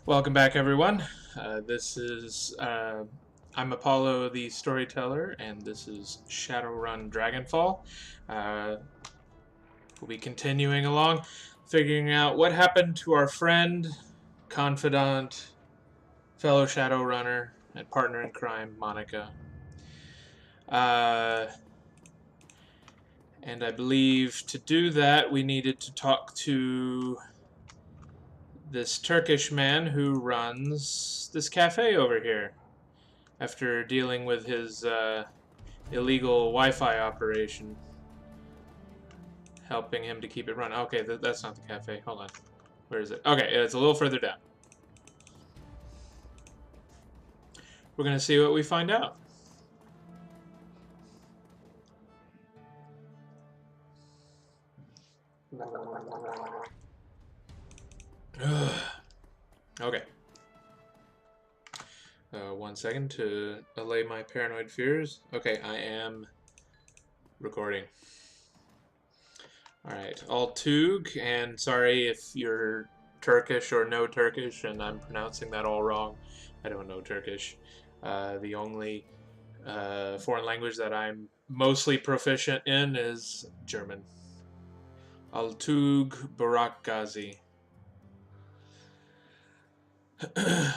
Welcome back, everyone. I'm Apollo the Storyteller, and this is Shadowrun Dragonfall. We'll be continuing along, figuring out what happened to our friend, confidant, fellow Shadowrunner, and partner in crime, Monica. And I believe to do that, we needed to talk to this Turkish man who runs this cafe over here. After dealing with his illegal Wi-Fi operation, helping him to keep it running. Okay, that's not the cafe. Hold on. Where is it? Okay, it's a little further down. We're going to see what we find out. Okay. 1 second to allay my paranoid fears. Okay, I am recording. Alright, Altug, and sorry if you're Turkish or no Turkish, and I'm pronouncing that all wrong. I don't know Turkish. The only foreign language that I'm mostly proficient in is German. Altug Barak Ghazi.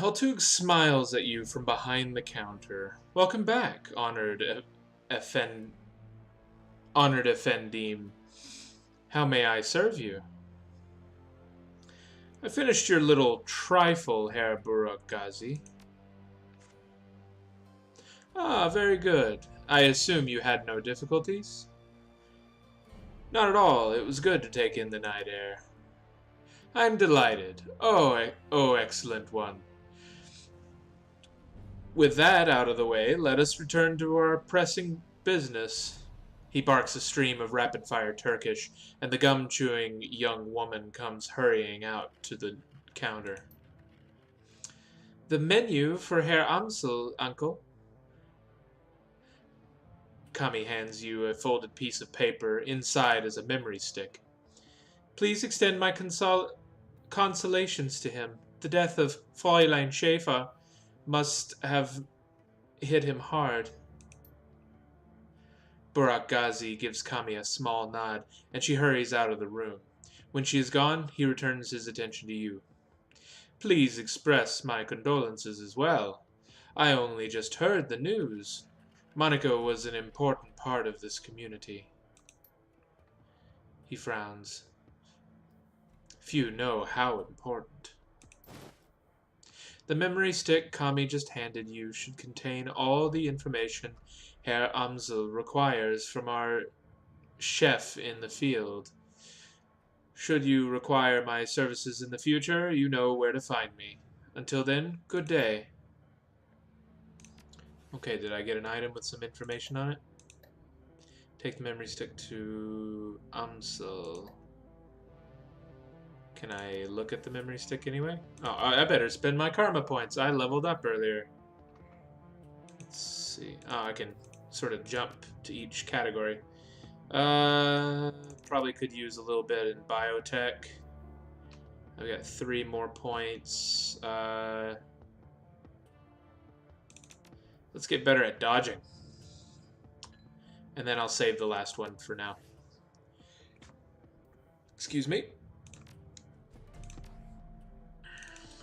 Altug smiles at you from behind the counter. Welcome back, honored Effendim. How may I serve you? I finished your little trifle, Herr Barak Ghazi. Ah, very good. I assume you had no difficulties? Not at all. It was good to take in the night air. I'm delighted. Oh, excellent one. With that out of the way, let us return to our pressing business. He barks a stream of rapid-fire Turkish, and the gum-chewing young woman comes hurrying out to the counter. The menu for Herr Amsel, uncle. Kami hands you a folded piece of paper. Inside is a memory stick. Please extend my consolations to him. The death of Fräulein Schäfer must have hit him hard. Barak Ghazi gives Kami a small nod, and she hurries out of the room. When she is gone, he returns his attention to you. Please express my condolences as well. I only just heard the news. Monica was an important part of this community. He frowns. Few know how important. The memory stick Kami just handed you should contain all the information Herr Amsel requires from our chef in the field. Should you require my services in the future, you know where to find me. Until then, good day. Okay, did I get an item with some information on it? Take the memory stick to Amsel. Can I look at the memory stick anyway? Oh, I better spend my karma points. I leveled up earlier. Let's see. Oh, I can sort of jump to each category. Probably could use a little bit in biotech. I've got 3 more points. Let's get better at dodging. And then I'll save the last one for now. Excuse me.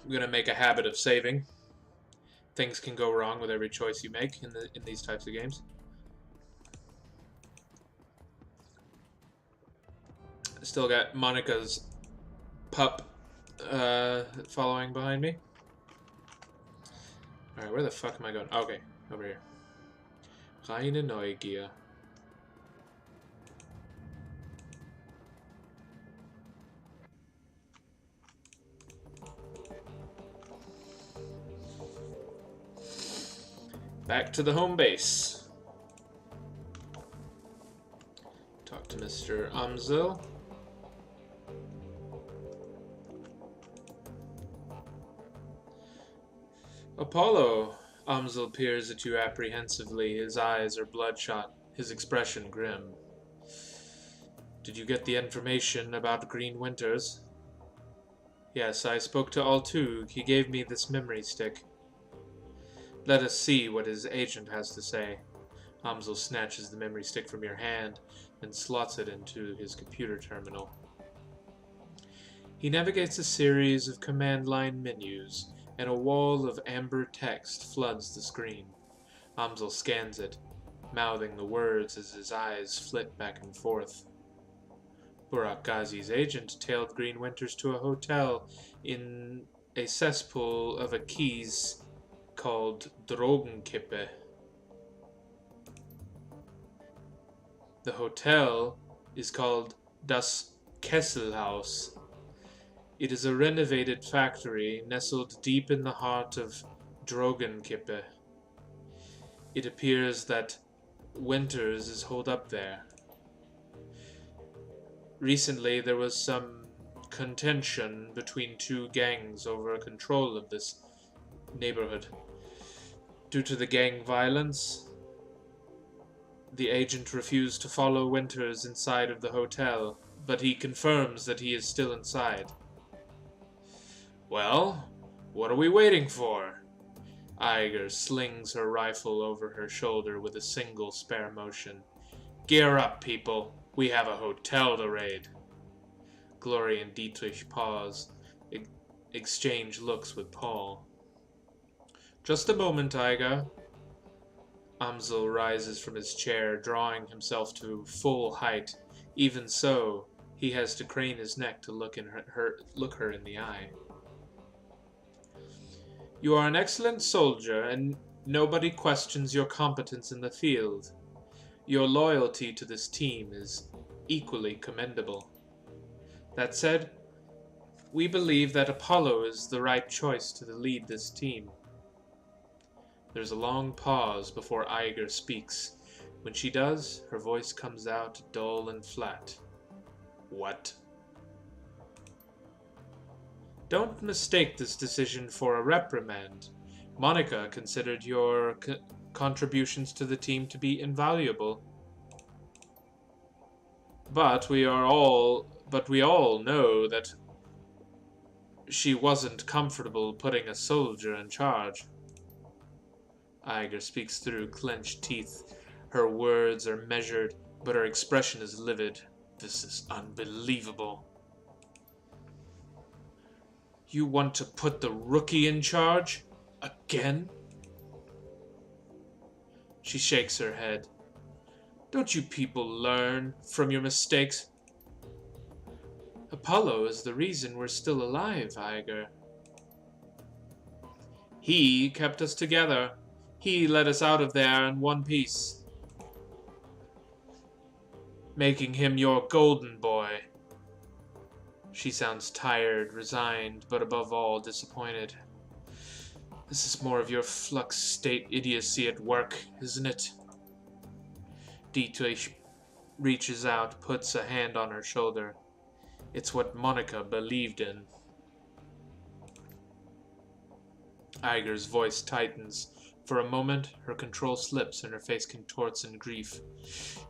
I'm gonna make a habit of saving. Things can go wrong with every choice you make in these types of games. Still got Monica's pup following behind me. Alright, where the fuck am I going? Okay, over here. Reine Neugier. Back to the home base. Talk to Mr. Amsel. Apollo. Amsel peers at you apprehensively. His eyes are bloodshot, his expression grim. Did you get the information about Green Winters? Yes, I spoke to Altug. He gave me this memory stick. Let us see what his agent has to say. Amsel snatches the memory stick from your hand and slots it into his computer terminal. He navigates a series of command line menus, and a wall of amber text floods the screen. Amsel scans it, mouthing the words as his eyes flit back and forth. Burak Ghazi's agent tailed Green Winters to a hotel in a cesspool of a keys called Drogenkippe. The hotel is called Das Kesselhaus. It is a renovated factory nestled deep in the heart of Drogenkippe. It appears that Winters is holed up there. Recently, there was some contention between two gangs over control of this neighborhood. Due to the gang violence, the agent refused to follow Winters inside of the hotel, but he confirms that he is still inside. Well, what are we waiting for? Iger slings her rifle over her shoulder with a single spare motion. Gear up, people. We have a hotel to raid. Glory and Dietrich pause, exchange looks with Paul. Just a moment, Iger. Amsel rises from his chair, drawing himself to full height. Even so, he has to crane his neck to look her in the eye. You are an excellent soldier, and nobody questions your competence in the field. Your loyalty to this team is equally commendable. That said, we believe that Apollo is the right choice to lead this team. There's a long pause before Iger speaks. When she does, her voice comes out dull and flat. What? Don't mistake this decision for a reprimand. Monica considered your contributions to the team to be invaluable. But we all know that she wasn't comfortable putting a soldier in charge. Iger speaks through clenched teeth. Her words are measured, but her expression is livid. This is unbelievable. You want to put the rookie in charge? Again? She shakes her head. Don't you people learn from your mistakes? Apollo is the reason we're still alive, Iger. He kept us together. He led us out of there in one piece, making him your golden boy. She sounds tired, resigned, but above all disappointed. This is more of your flux state idiocy at work, isn't it? Dietrich reaches out, puts a hand on her shoulder. It's what Monica believed in. Iger's voice tightens. For a moment, her control slips and her face contorts in grief.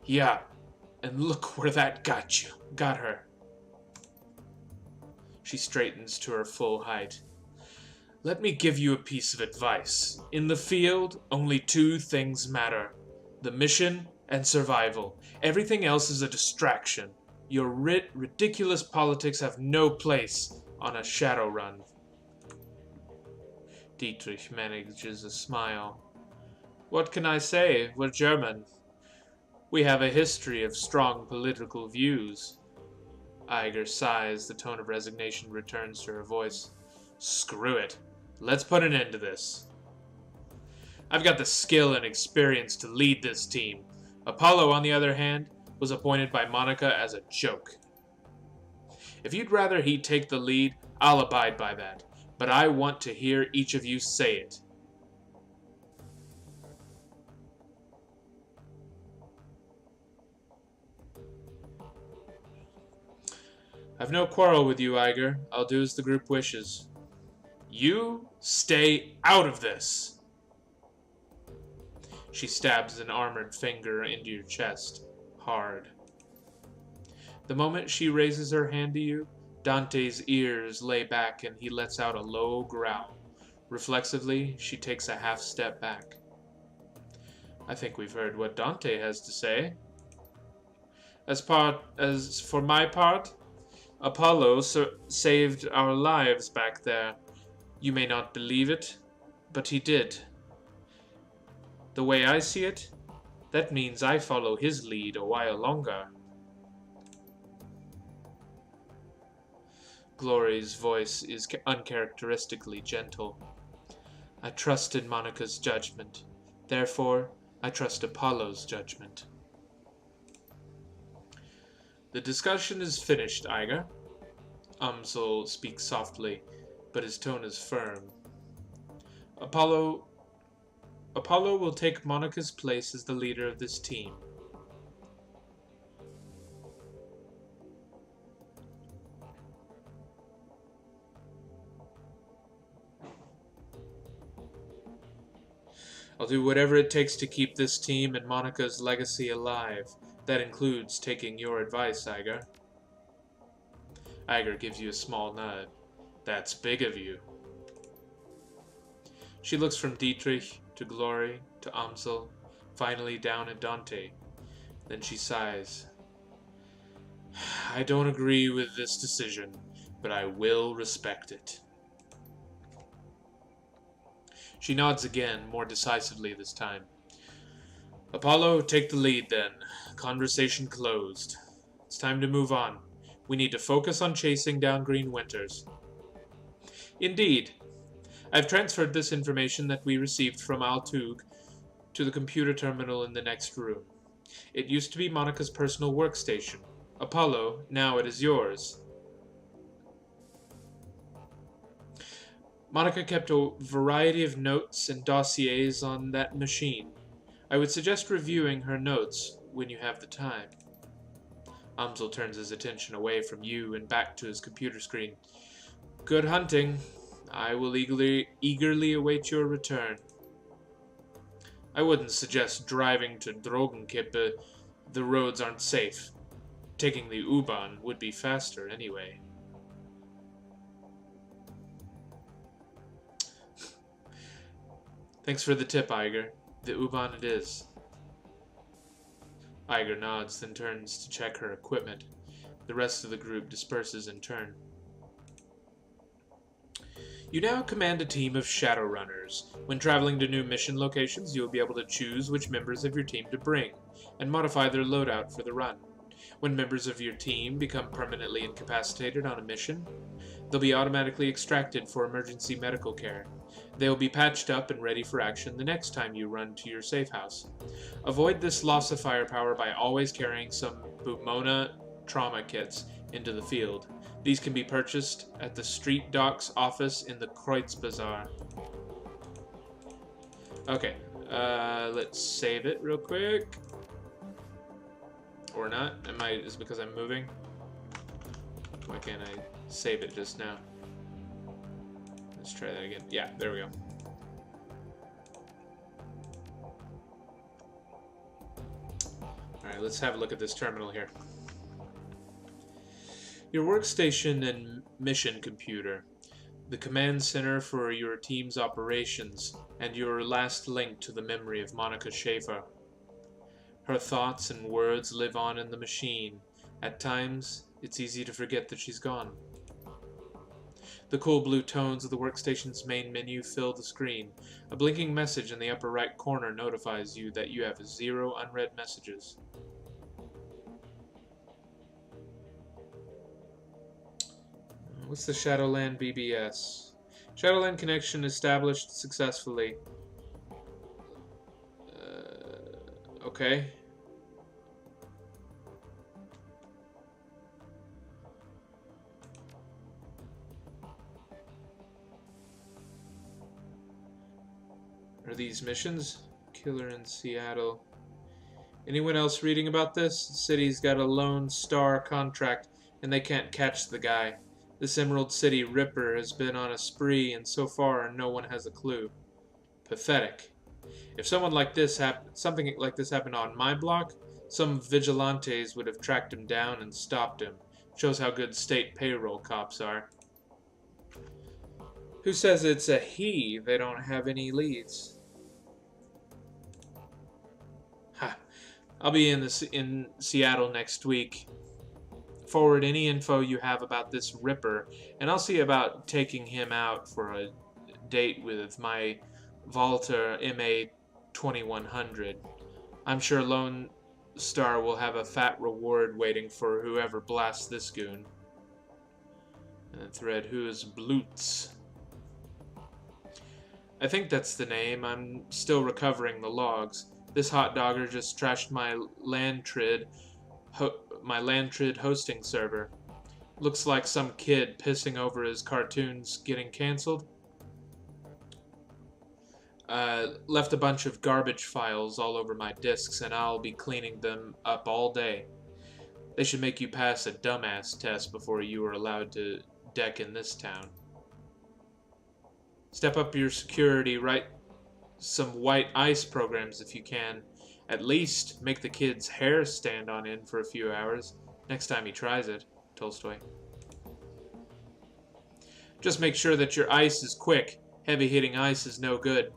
Yeah, and look where that got her. She straightens to her full height. Let me give you a piece of advice. In the field, only two things matter. The mission and survival. Everything else is a distraction. Your ridiculous politics have no place on a Shadowrun. Dietrich manages a smile. What can I say? We're German. We have a history of strong political views. Iger sighs. The tone of resignation returns to her voice. Screw it. Let's put an end to this. I've got the skill and experience to lead this team. Apollo, on the other hand, was appointed by Monica as a joke. If you'd rather he take the lead, I'll abide by that. But I want to hear each of you say it. I've no quarrel with you, Iger. I'll do as the group wishes. You stay out of this! She stabs an armored finger into your chest, hard. The moment she raises her hand to you, Dante's ears lay back and he lets out a low growl. Reflexively, she takes a half step back. I think we've heard what Dante has to say. As for my part, Apollo saved our lives back there. You may not believe it, but he did. The way I see it, that means I follow his lead a while longer. Glory's voice is uncharacteristically gentle. I trusted Monica's judgment. Therefore, I trust Apollo's judgment. The discussion is finished, Iger. Umsel speaks softly, but his tone is firm. Apollo will take Monica's place as the leader of this team. I'll do whatever it takes to keep this team and Monica's legacy alive. That includes taking your advice, Iger. Iger gives you a small nod. That's big of you. She looks from Dietrich to Glory to Amsel, finally down at Dante. Then she sighs. I don't agree with this decision, but I will respect it. She nods again, more decisively this time. Apollo, take the lead then. Conversation closed. It's time to move on. We need to focus on chasing down Green Winters. Indeed. I've transferred this information that we received from Altug to the computer terminal in the next room. It used to be Monica's personal workstation. Apollo, now it is yours. Monica kept a variety of notes and dossiers on that machine. I would suggest reviewing her notes when you have the time. Amsel turns his attention away from you and back to his computer screen. Good hunting. I will eagerly await your return. I wouldn't suggest driving to Drogenkippe. The roads aren't safe. Taking the U-Bahn would be faster anyway. Thanks for the tip, Iger. The U-Bahn it is. Iger nods, then turns to check her equipment. The rest of the group disperses in turn. You now command a team of Shadowrunners. When traveling to new mission locations, you will be able to choose which members of your team to bring, and modify their loadout for the run. When members of your team become permanently incapacitated on a mission, they'll be automatically extracted for emergency medical care. They will be patched up and ready for action the next time you run to your safe house. Avoid this loss of firepower by always carrying some Bumona trauma kits into the field. These can be purchased at the Street Docks office in the Kreutz Bazaar. Okay, let's save it real quick. Or not. Is it because I'm moving? Why can't I save it just now? Let's try that again. Yeah, there we go. Alright, let's have a look at this terminal here. Your workstation and mission computer, the command center for your team's operations, and your last link to the memory of Monica Schaefer. Her thoughts and words live on in the machine. At times, it's easy to forget that she's gone. The cool blue tones of the workstation's main menu fill the screen. A blinking message in the upper right corner notifies you that you have 0 unread messages. What's the Shadowland BBS? Shadowland connection established successfully. Okay. Are these missions? Killer in Seattle. Anyone else reading about this? The city's got a Lone Star contract and they can't catch the guy. This Emerald City Ripper has been on a spree and so far no one has a clue. Pathetic. If something like this happened on my block, some vigilantes would have tracked him down and stopped him. Shows how good state payroll cops are. Who says it's a he? They don't have any leads. Ha. I'll be in Seattle next week. Forward any info you have about this Ripper, and I'll see about taking him out for a date with my Volta MA 2100. I'm sure Lone Star will have a fat reward waiting for whoever blasts this goon. And the thread, who is Blutz? I think that's the name. I'm still recovering the logs. This hot dogger just trashed my Lantrid hosting server. Looks like some kid pissing over his cartoons getting cancelled. Left a bunch of garbage files all over my disks, and I'll be cleaning them up all day. They should make you pass a dumbass test before you are allowed to deck in this town. Step up your security, write some white ice programs if you can. At least make the kid's hair stand on end for a few hours next time he tries it. Tolstoy. Just make sure that your ice is quick. Heavy-hitting ice is no good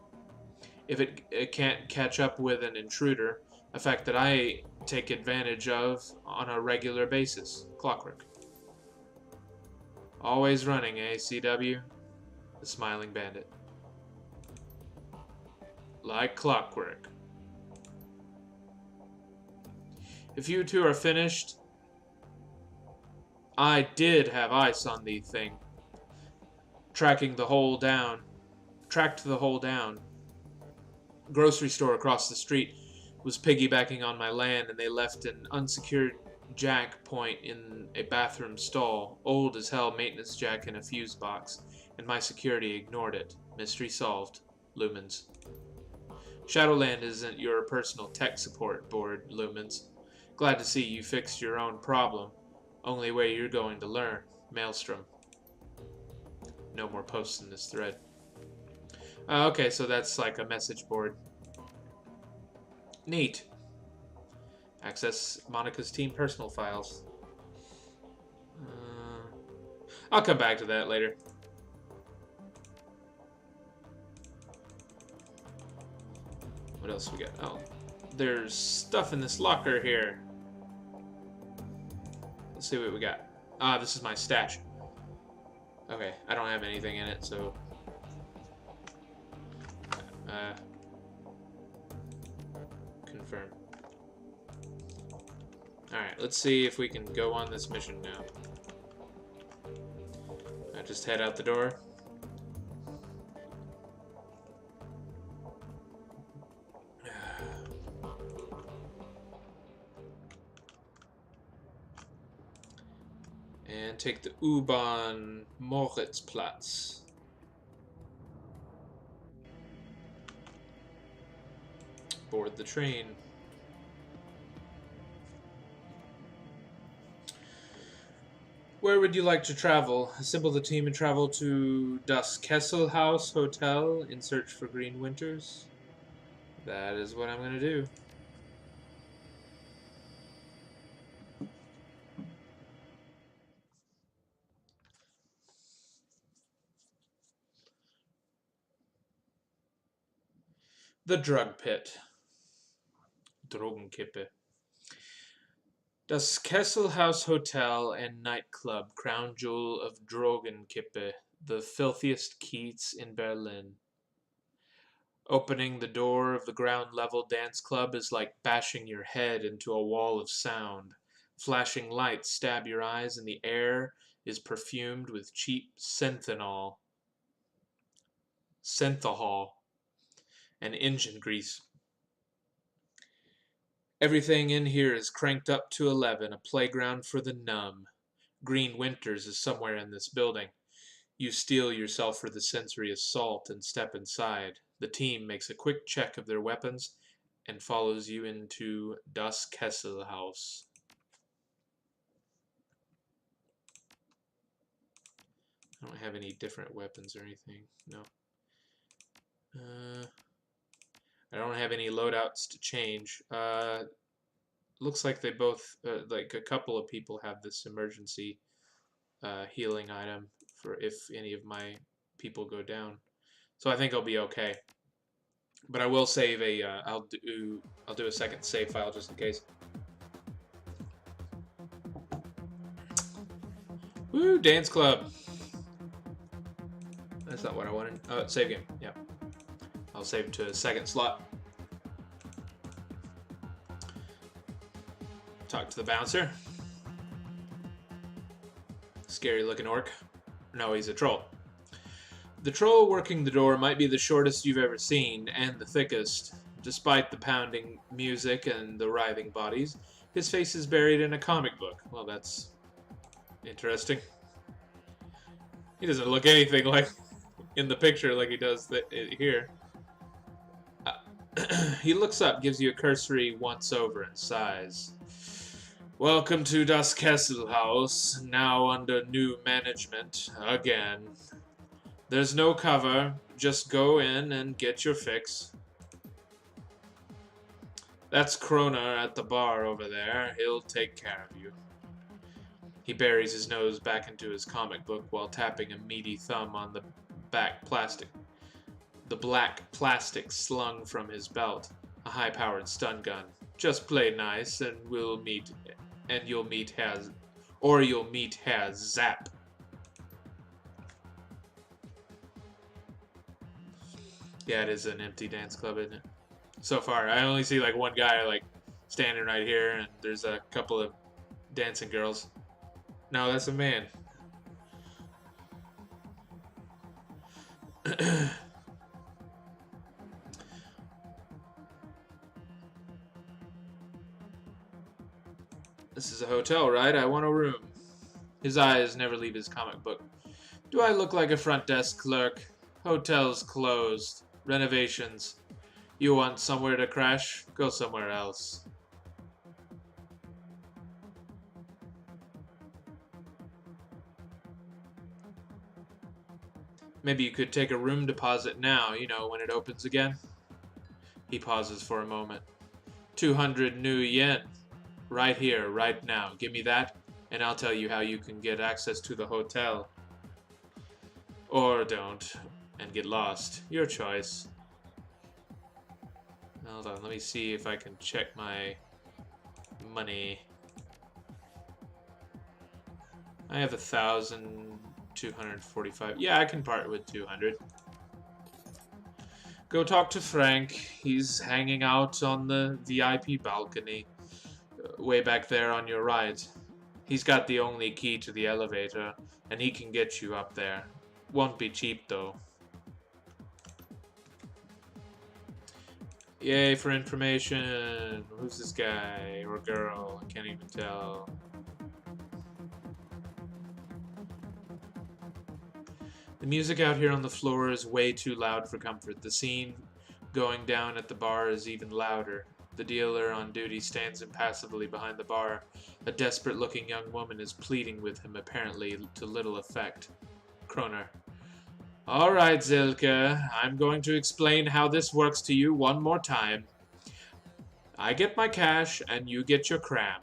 if it can't catch up with an intruder, a fact that I take advantage of on a regular basis. Clockwork. Always running, eh, CW? The smiling bandit. Like clockwork. If you two are finished, I did have ice on the thing. Tracked the hole down. Grocery store across the street was piggybacking on my land, and they left an unsecured jack point in a bathroom stall. Old as hell maintenance jack in a fuse box, and my security ignored it. Mystery solved. Lumens. Shadowland isn't your personal tech support board, Lumens. Glad to see you fixed your own problem. Only way you're going to learn. Maelstrom. No more posts in this thread. Okay, so that's like a message board. Neat. Access Monica's team personal files. I'll come back to that later. What else we got? Oh, there's stuff in this locker here. Let's see what we got. Ah, this is my stash. Okay, I don't have anything in it, so... confirm. Alright, let's see if we can go on this mission now. I just head out the door. And take the U-Bahn Moritzplatz. Board the train. Where would you like to travel? Assemble the team and travel to Das Kesselhaus Hotel in search for Green Winters? That is what I'm going to do. The Drug Pit. Drogenkippe. Das Kesselhaus Hotel and Nightclub, crown jewel of Drogenkippe, the filthiest Kiez in Berlin. Opening the door of the ground-level dance club is like bashing your head into a wall of sound. Flashing lights stab your eyes, and the air is perfumed with cheap synthahol and engine grease. Everything in here is cranked up to 11, a playground for the numb. Green Winters is somewhere in this building. You steel yourself for the sensory assault and step inside. The team makes a quick check of their weapons and follows you into Das Kesselhaus. I don't have any different weapons or anything. No. I don't have any loadouts to change. looks like they both, like a couple of people have this emergency healing item for if any of my people go down. So I think I'll be okay. But I will save a. I'll do a second save file just in case. Woo! Dance club. That's not what I wanted. Save game. Yeah. I'll save it to a second slot. Talk to the bouncer. Scary looking orc. No, he's a troll. The troll working the door might be the shortest you've ever seen, and the thickest. Despite the pounding music and the writhing bodies, his face is buried in a comic book. Well, that's interesting. He doesn't look anything like in the picture like he does here. He looks up, gives you a cursory once-over, and sighs. Welcome to Das Castle House, now under new management, again. There's no cover, just go in and get your fix. That's Kroner at the bar over there, he'll take care of you. He buries his nose back into his comic book while tapping a meaty thumb on the black plastic slung from his belt, a high-powered stun gun. Just play nice, and you'll meet Herr Zap. Yeah, it is an empty dance club, isn't it? So far, I only see like one guy like standing right here, and there's a couple of dancing girls. No, that's a man. This is a hotel, right? I want a room. His eyes never leave his comic book. Do I look like a front desk clerk? Hotel's closed. Renovations. You want somewhere to crash? Go somewhere else. Maybe you could take a room deposit now, you know, when it opens again. He pauses for a moment. 200 new yen. Right here, right now. Give me that, and I'll tell you how you can get access to the hotel. Or don't, and get lost. Your choice. Hold on, let me see if I can check my money. I have 1,245. Yeah, I can part with 200. Go talk to Frank. He's hanging out on the VIP balcony. Way back there on your right. He's got the only key to the elevator, and he can get you up there. Won't be cheap, though. Yay for information. Who's this guy or girl? I can't even tell. The music out here on the floor is way too loud for comfort. The scene going down at the bar is even louder. The dealer on duty stands impassively behind the bar. A desperate-looking young woman is pleading with him, apparently to little effect. Kroner. All right, Zilke. I'm going to explain how this works to you one more time. I get my cash, and you get your cram.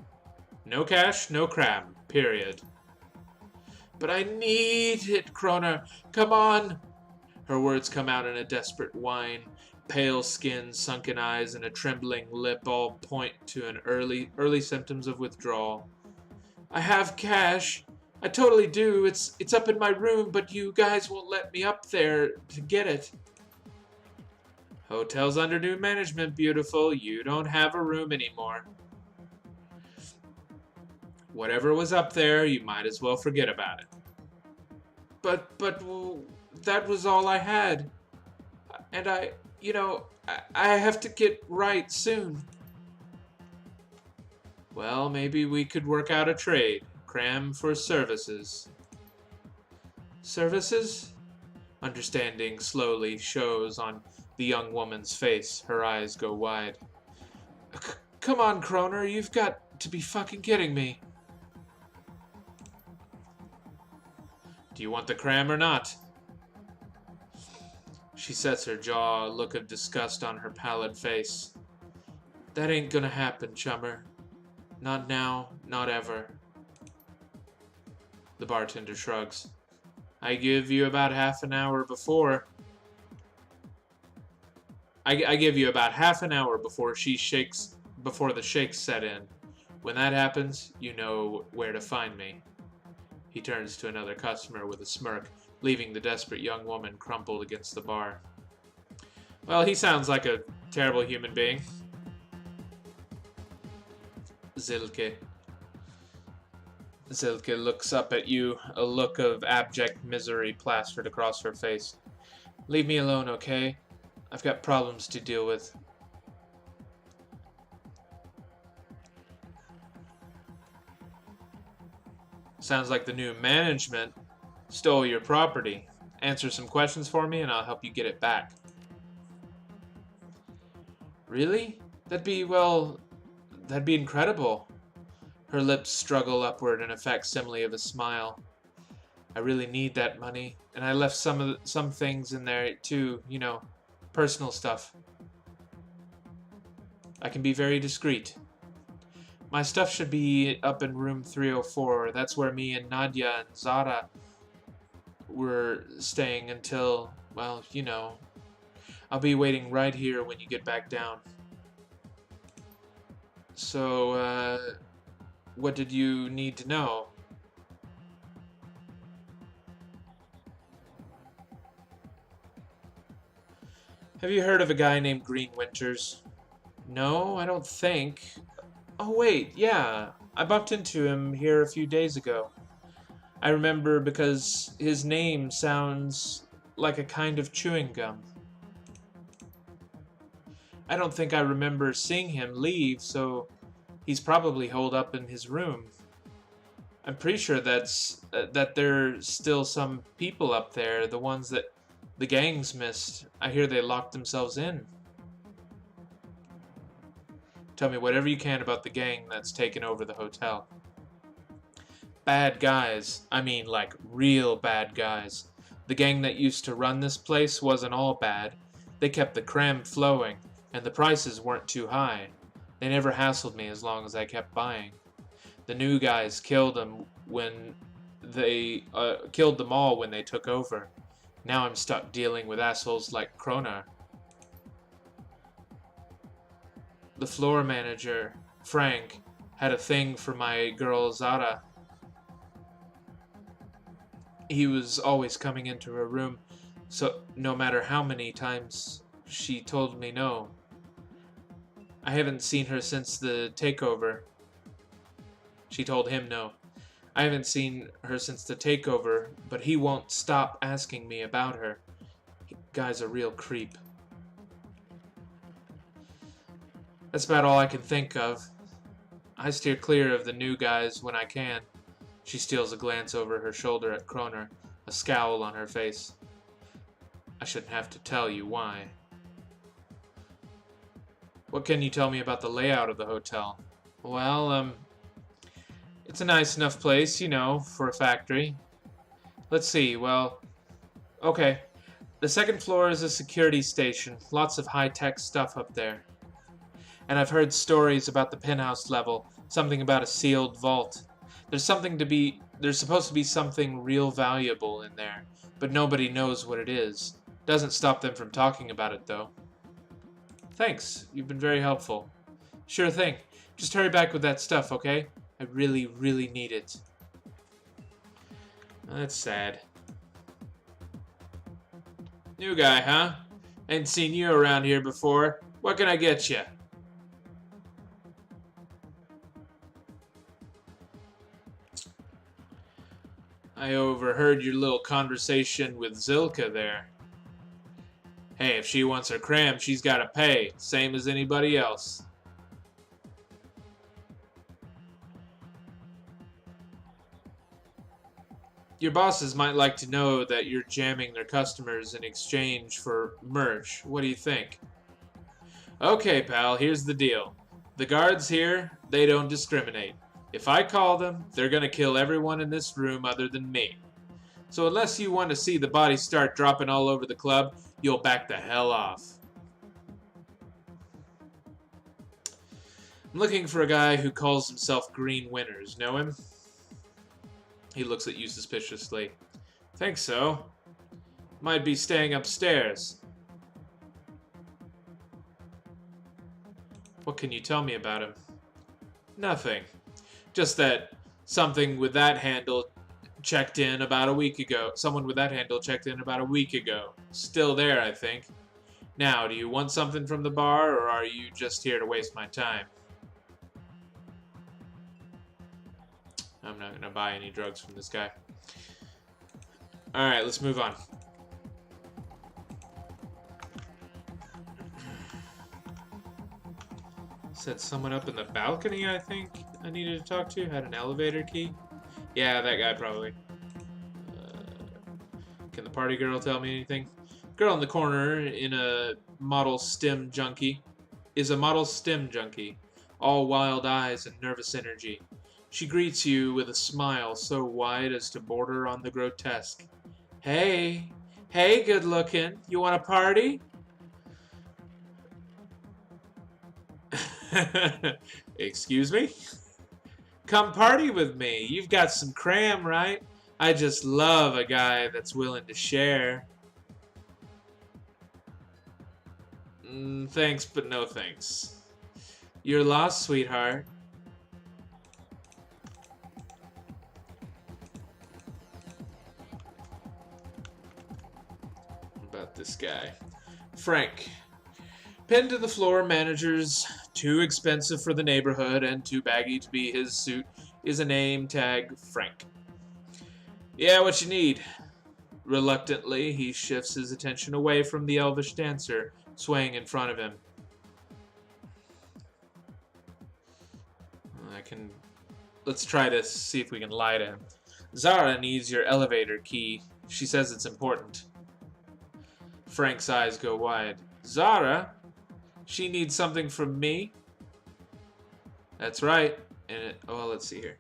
No cash, no cram. Period. But I need it, Kroner. Come on. Her words come out in a desperate whine. Pale skin, sunken eyes, and a trembling lip all point to an early symptoms of withdrawal. I have cash. I totally do. It's up in my room, but you guys won't let me up there to get it. Hotel's under new management, beautiful. You don't have a room anymore. Whatever was up there, you might as well forget about it. But that was all I had. And I have to get right soon. Well, maybe we could work out a trade. Cram for services. Services? Understanding slowly shows on the young woman's face. Her eyes go wide. Come on, Kroner, you've got to be fucking kidding me. Do you want the cram or not? She sets her jaw, a look of disgust on her pallid face. That ain't gonna happen, chummer. Not now, not ever. The bartender shrugs. I give you about half an hour before. I give you about half an hour before the shakes set in. When that happens, you know where to find me. He turns to another customer with a smirk, leaving the desperate young woman crumpled against the bar. Well, he sounds like a terrible human being. Zilke looks up at you, a look of abject misery plastered across her face. Leave me alone, okay? I've got problems to deal with. Sounds like the new management stole your property. Answer some questions for me and I'll help you get it back. Really? That'd be incredible. Her lips struggle upward in a facsimile of a smile. I really need that money, and I left some things in there too, you know, personal stuff. I can be very discreet. My stuff should be up in room 304. That's where me and Nadia and Zara were staying until, well, you know. I'll be waiting right here when you get back down. So, what did you need to know? Have you heard of a guy named Green Winters? No, I don't think. Oh, wait, yeah. I bumped into him here a few days ago. I remember because his name sounds like a kind of chewing gum. I don't think I remember seeing him leave, so he's probably holed up in his room. I'm pretty sure that there's still some people up there, the ones that the gangs missed. I hear they locked themselves in. Tell me whatever you can about the gang that's taken over the hotel. Bad guys. I mean, like, real bad guys. The gang that used to run this place wasn't all bad. They kept the creme flowing, and the prices weren't too high. They never hassled me as long as I kept buying. The new guys killed them killed them all when they took over. Now I'm stuck dealing with assholes like Kroner. The floor manager, Frank, had a thing for my girl Zara. He was always coming into her room, so no matter how many times she told me no. I haven't seen her since the takeover. She told him no. I haven't seen her since the takeover, but he won't stop asking me about her. Guy's a real creep. That's about all I can think of. I steer clear of the new guys when I can. She steals a glance over her shoulder at Kroner, a scowl on her face. I shouldn't have to tell you why. What can you tell me about the layout of the hotel? Well, it's a nice enough place, you know, for a factory. Let's see, well, okay. The second floor is a security station. Lots of high-tech stuff up there. And I've heard stories about the penthouse level, something about a sealed vault. There's supposed to be something real valuable in there, but nobody knows what it is. Doesn't stop them from talking about it, though. Thanks, you've been very helpful. Sure thing. Just hurry back with that stuff, okay? I really, really need it. That's sad. New guy, huh? Ain't seen you around here before. What can I get you? I overheard your little conversation with Zilka there. Hey, if she wants her cram, she's gotta pay, same as anybody else. Your bosses might like to know that you're jamming their customers in exchange for merch. What do you think? Okay, pal, here's the deal. The guards here, they don't discriminate. If I call them, they're gonna kill everyone in this room other than me. So unless you want to see the bodies start dropping all over the club, you'll back the hell off. I'm looking for a guy who calls himself Green Winters. Know him? He looks at you suspiciously. Think so. Might be staying upstairs. What can you tell me about him? Nothing. Just that something with that handle checked in about a week ago. Someone with that handle checked in about a week ago. Still there, I think. Now, do you want something from the bar, or are you just here to waste my time? I'm not gonna buy any drugs from this guy. Alright, let's move on. Said someone up in the balcony, I think I needed to talk to. Had an elevator key. Yeah, that guy probably. Can the party girl tell me anything? Girl in the corner in a model stim junkie is a model stim junkie, all wild eyes and nervous energy. She greets you with a smile so wide as to border on the grotesque. Hey, hey, good looking. You want a party? Excuse me? Come party with me. You've got some cram, right? I just love a guy that's willing to share. Thanks, but no thanks. You're lost, sweetheart. What about this guy? Frank. Pinned to the floor, manager's too expensive for the neighborhood and too baggy to be his suit is a name tag Frank. Yeah, what you need? Reluctantly, he shifts his attention away from the elvish dancer swaying in front of him. Let's try to see if we can lie to him. Zara needs your elevator key. She says it's important. Frank's eyes go wide. Zara? She needs something from me? That's right. And well, let's see here.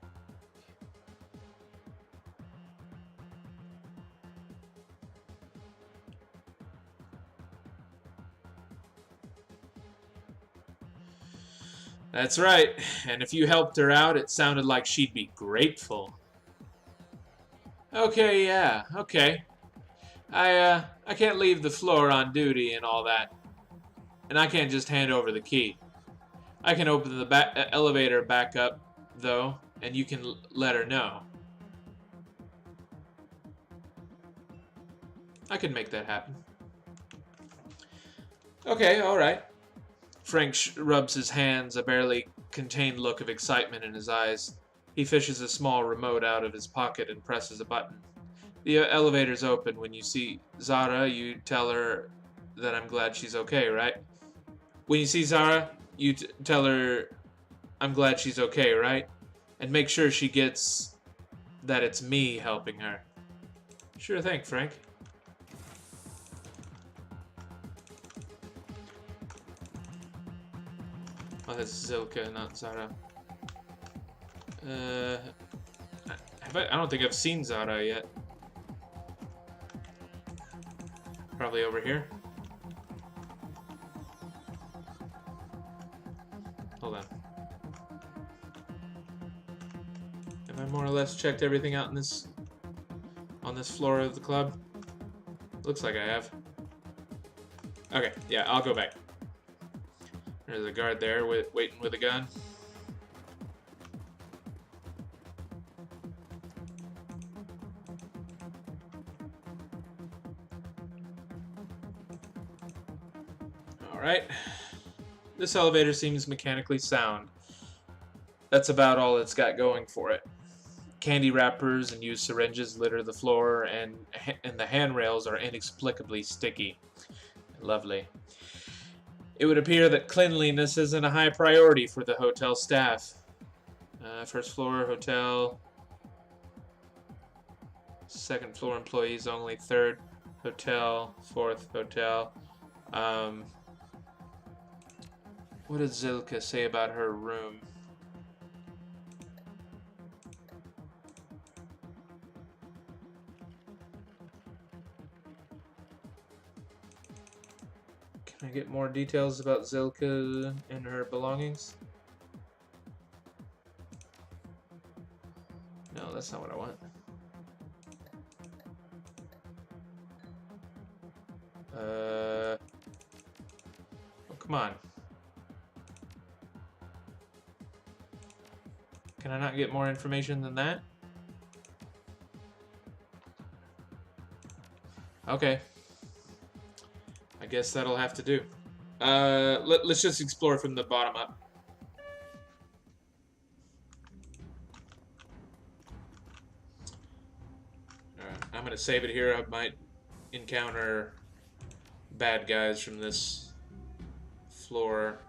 That's right. And if you helped her out, it sounded like she'd be grateful. Okay, yeah, okay. I can't leave the floor on duty and all that. And I can't just hand over the key. I can open the elevator back up, though, and you can let her know. I can make that happen. Okay, alright. Frank rubs his hands, a barely contained look of excitement in his eyes. He fishes a small remote out of his pocket and presses a button. The elevator's open. When you see Zara, you tell her that I'm glad she's okay, right? When you see Zara, you tell her I'm glad she's okay, right? And make sure she gets that it's me helping her. Sure thing, Frank. Oh, that's Zilka, not Zara. I don't think I've seen Zara yet. Probably over here. Hold on. Have I more or less checked everything out in this on this floor of the club? Looks like I have. Okay, yeah, I'll go back. There's a guard there waiting with a gun. Alright. This elevator seems mechanically sound. That's about all it's got going for it. Candy wrappers and used syringes litter the floor, and the handrails are inexplicably sticky. Lovely. It would appear that cleanliness isn't a high priority for the hotel staff. First floor hotel. Second floor employees only. Third hotel. Fourth hotel. What does Zilka say about her room? Can I get more details about Zilka and her belongings? that's not what I want. Oh, come on. Can I not get more information than that? Okay. I guess that'll have to do. Let's just explore from the bottom up. Alright, I'm gonna save it here. I might encounter bad guys from this floor.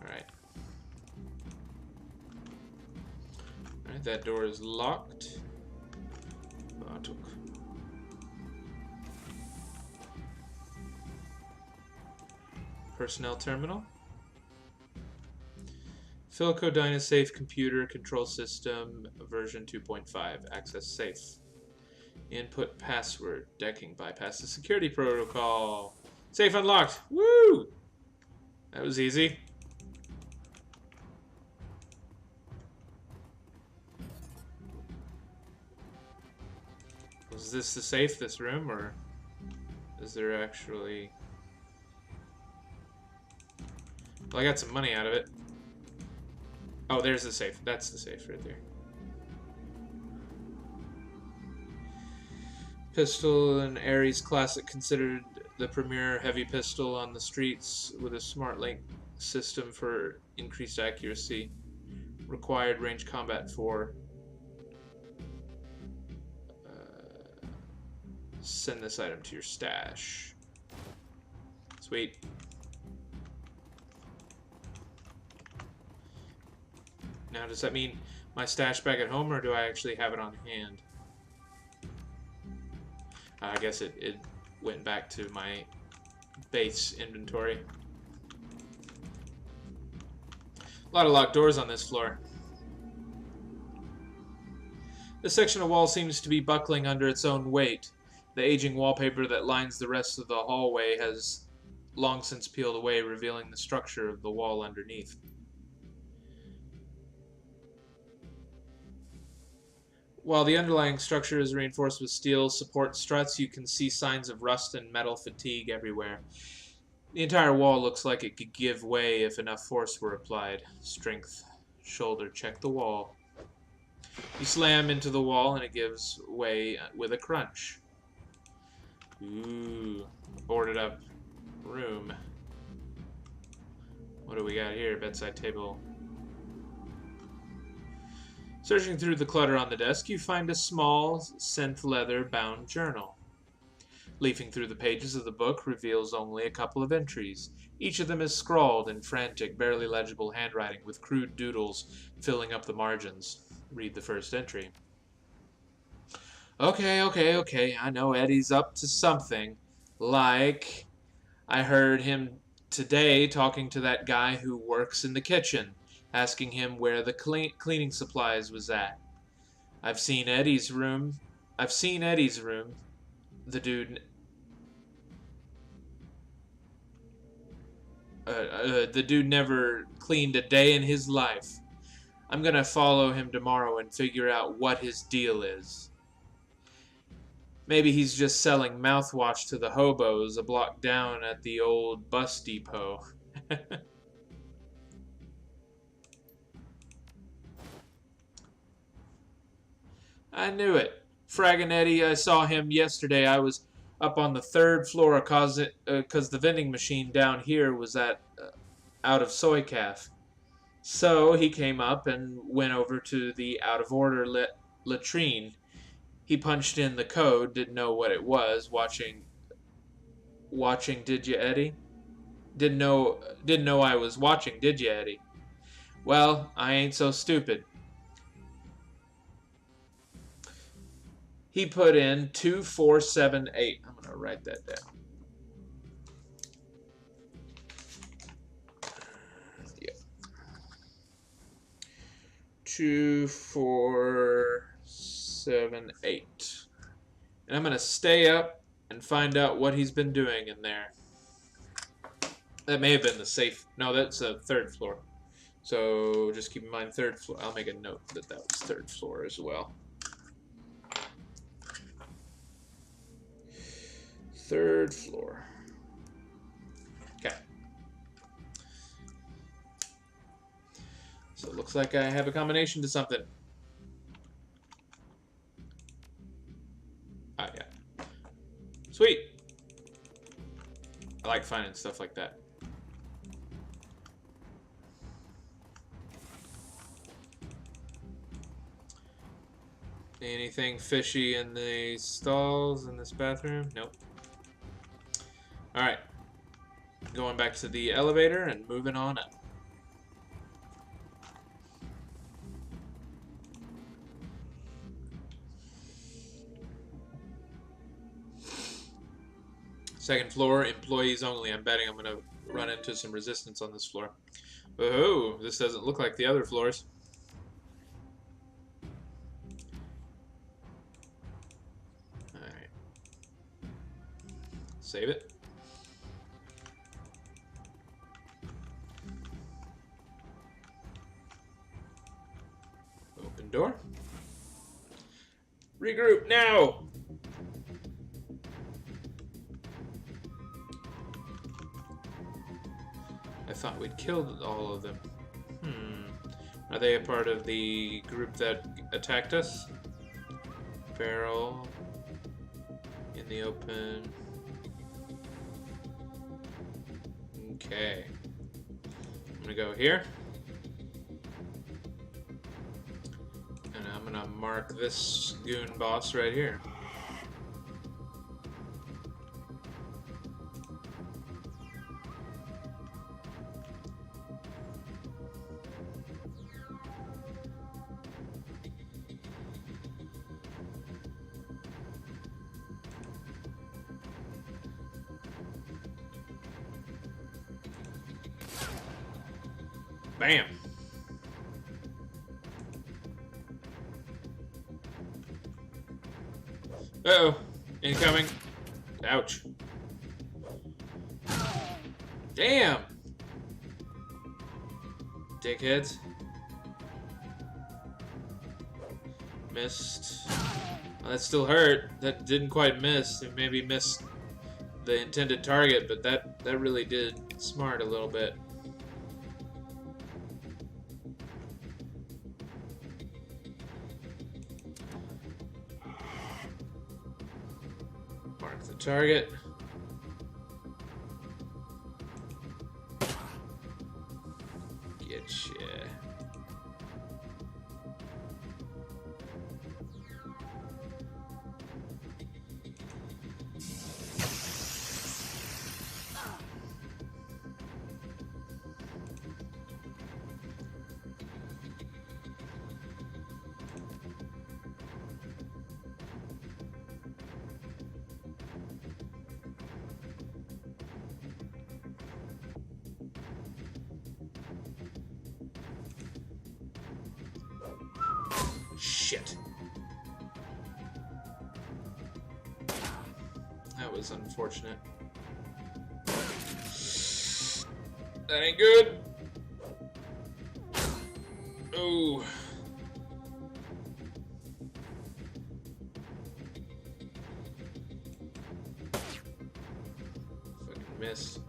Alright. Alright, that door is locked. Personnel terminal. Philco Dynasafe computer control system version 2.5. Access safe. Input password. Decking bypass the security protocol. Safe unlocked. Woo! That was easy. Was this the safe, this room, or is there actually... Well, I got some money out of it. Oh, there's the safe. That's the safe right there. Pistol, an Ares Classic, considered the premier heavy pistol on the streets with a smart link system for increased accuracy. Required range combat 4. Send this item to your stash. Sweet. Now, does that mean my stash back at home, or do I actually have it on hand? I guess it went back to my base inventory. A lot of locked doors on this floor. This section of wall seems to be buckling under its own weight. The aging wallpaper that lines the rest of the hallway has long since peeled away, revealing the structure of the wall underneath. While the underlying structure is reinforced with steel support struts, you can see signs of rust and metal fatigue everywhere. The entire wall looks like it could give way if enough force were applied. Strength. Shoulder. Check the wall. You slam into the wall and it gives way with a crunch. Ooh. Boarded up room. What do we got here? Bedside table. Searching through the clutter on the desk, you find a small, synth leather-bound journal. Leafing through the pages of the book reveals only a couple of entries. Each of them is scrawled in frantic, barely legible handwriting with crude doodles filling up the margins. Read the first entry. Okay. I know Eddie's up to something. Like, I heard him today talking to that guy who works in the kitchen, asking him where the cleaning supplies was at. I've seen Eddie's room. The dude never cleaned a day in his life. I'm gonna follow him tomorrow and figure out what his deal is. Maybe he's just selling mouthwash to the hobos a block down at the old bus depot. I knew it. Fraggin' Eddie, I saw him yesterday. I was up on the 3rd floor cause the vending machine down here was out of soy calf. So he came up and went over to the out-of-order latrine. He punched in the code, didn't know what it was. Watching, did you, Eddie? Didn't know I was watching, did you, Eddie? Well, I ain't so stupid. He put in 2478. I'm gonna write that down. Yeah. 2478. And I'm gonna stay up and find out what he's been doing in there. That may have been the safe. No, that's a third floor. So just keep in mind third floor. I'll make a note that that was third floor as well. Third floor. Okay. So it looks like I have a combination to something. Ah, yeah. Sweet. I like finding stuff like that. Anything fishy in the stalls in this bathroom? Nope. Alright. Going back to the elevator and moving on up. Second floor, employees only. I'm betting I'm going to run into some resistance on this floor. Oh, this doesn't look like the other floors. Alright. Save it. Open door. Regroup now! I thought we'd killed all of them. Are they a part of the group that attacked us? Barrel. In the open. Okay. I'm gonna go here. And I'm gonna mark this goon boss right here. Bam! Uh-oh. Incoming. Ouch. Damn! Dickheads. Missed. Well, that still hurt. That didn't quite miss. It maybe missed the intended target, but that really did smart a little bit. Mark the target. Getcha. Shit. That was unfortunate. That ain't good. Oh. Fucking missed.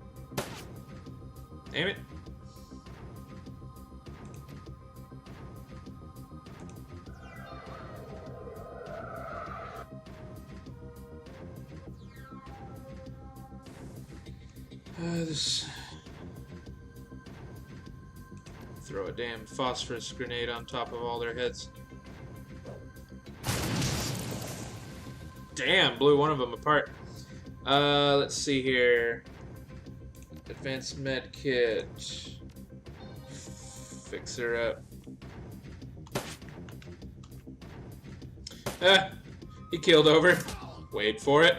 Damn it. This... Throw a damn phosphorus grenade on top of all their heads. Damn, blew one of them apart. Let's see here. Advanced med kit. Fix her up. Ah, he killed over. Wait for it.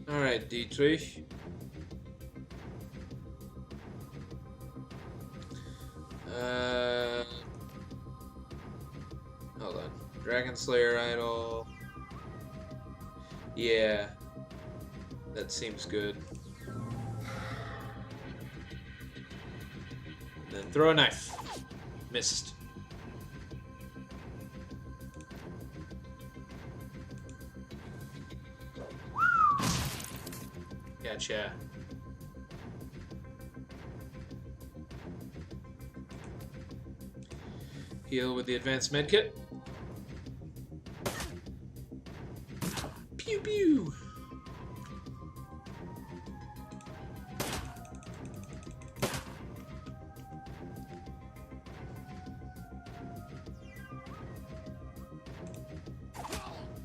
Alright, Dietrich. Hold on. Dragon Slayer idol. Yeah. That seems good. Then throw a knife. Missed. Gotcha. Heal with the advanced medkit. Pew pew.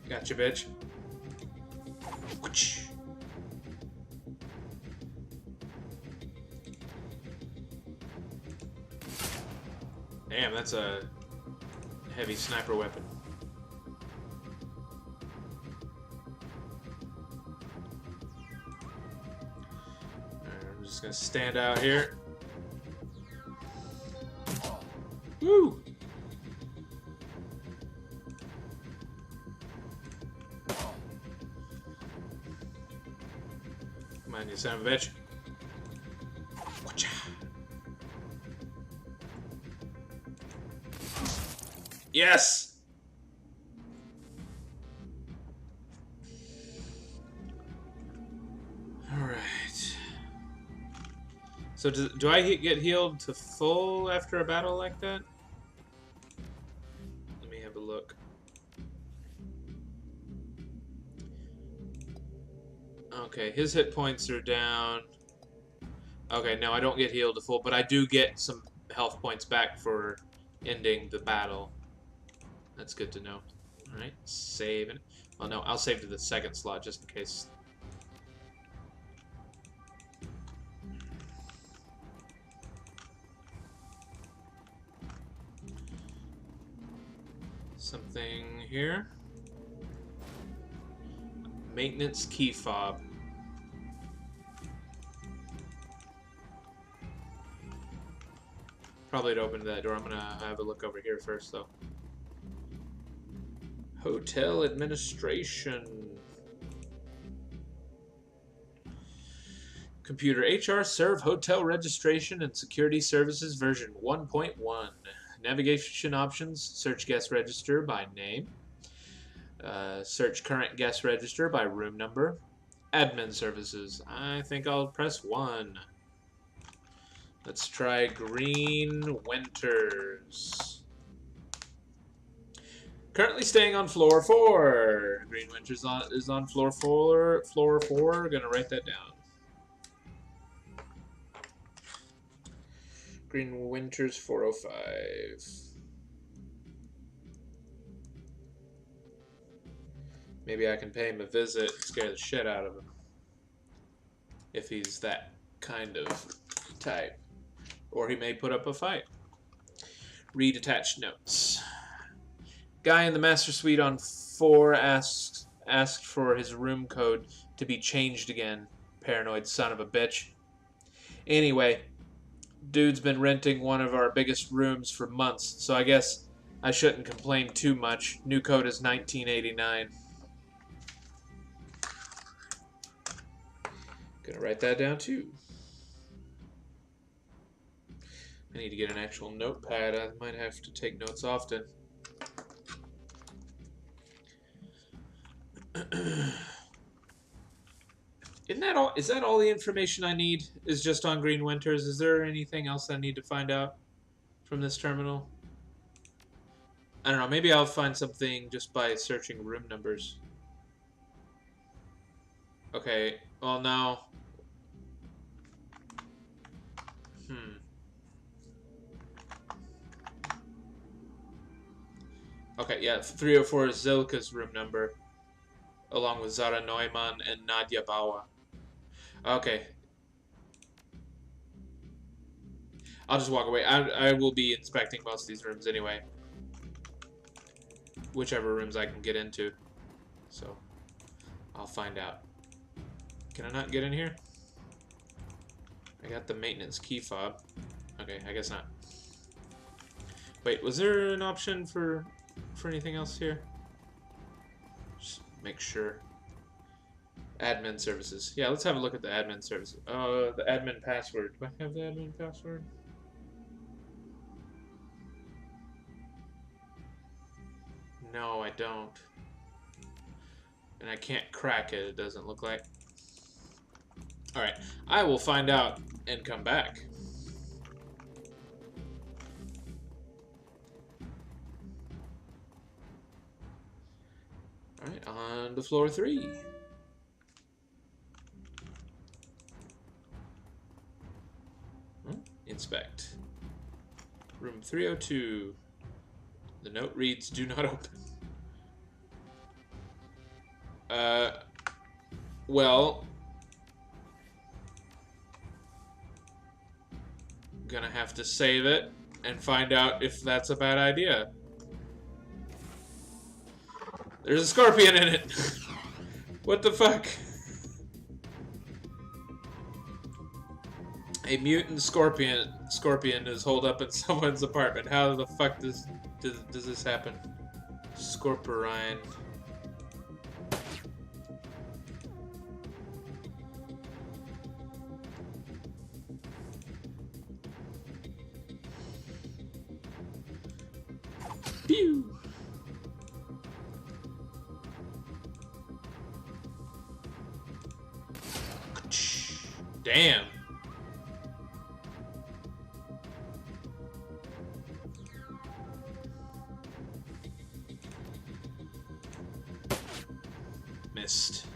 Gotcha, bitch. Damn, that's a heavy sniper weapon. I'm just gonna stand out here. Woo! Come on, you son of a bitch. Yes! Alright. So do I get healed to full after a battle like that? Let me have a look. Okay, his hit points are down. Okay, no, I don't get healed to full, but I do get some health points back for ending the battle. That's good to know. Alright, save it. Well, no, I'll save to the second slot just in case. Something here. Maintenance key fob. Probably to open that door. I'm gonna have a look over here first, though. Hotel administration. Computer HR serve hotel registration and security services version 1.1. Navigation options, search guest register by name. Search current guest register by room number. Admin services. I think I'll press 1. Let's try Green Winters. Currently staying on floor 4. Green Winters is on floor 4. Floor 4. Gonna write that down. Green Winters 405. Maybe I can pay him a visit and scare the shit out of him. If he's that kind of type. Or he may put up a fight. Read attached notes. Guy in the master suite on 4 asked for his room code to be changed again. Paranoid son of a bitch. Anyway, dude's been renting one of our biggest rooms for months, so I guess I shouldn't complain too much. New code is 1989. Gonna write that down too. I need to get an actual notepad. I might have to take notes often. Isn't that all? Is that all the information I need? Is just on Green Winters? Is there anything else I need to find out from this terminal? I don't know. Maybe I'll find something just by searching room numbers. Okay. Well, now. Okay, yeah, 304 is Zilka's room number, along with Zara Neumann and Nadia Bauer. Okay. I'll just walk away. I will be inspecting most of these rooms anyway. Whichever rooms I can get into. So, I'll find out. Can I not get in here? I got the maintenance key fob. Okay, I guess not. Wait, was there an option for for anything else here? Just make sure. Admin services. Yeah, let's have a look at the admin services. The admin password. Do I have the admin password? No, I don't. And I can't crack it, it doesn't look like. Alright, I will find out and come back. Alright, on to floor 3. Inspect. Room 302. The note reads, "Do not open." Well, gonna have to save it and find out if that's a bad idea. There's a scorpion in it. What the fuck? A mutant scorpion is holed up in someone's apartment. How the fuck does this happen? Scorpirine. Pew! Damn. Missed.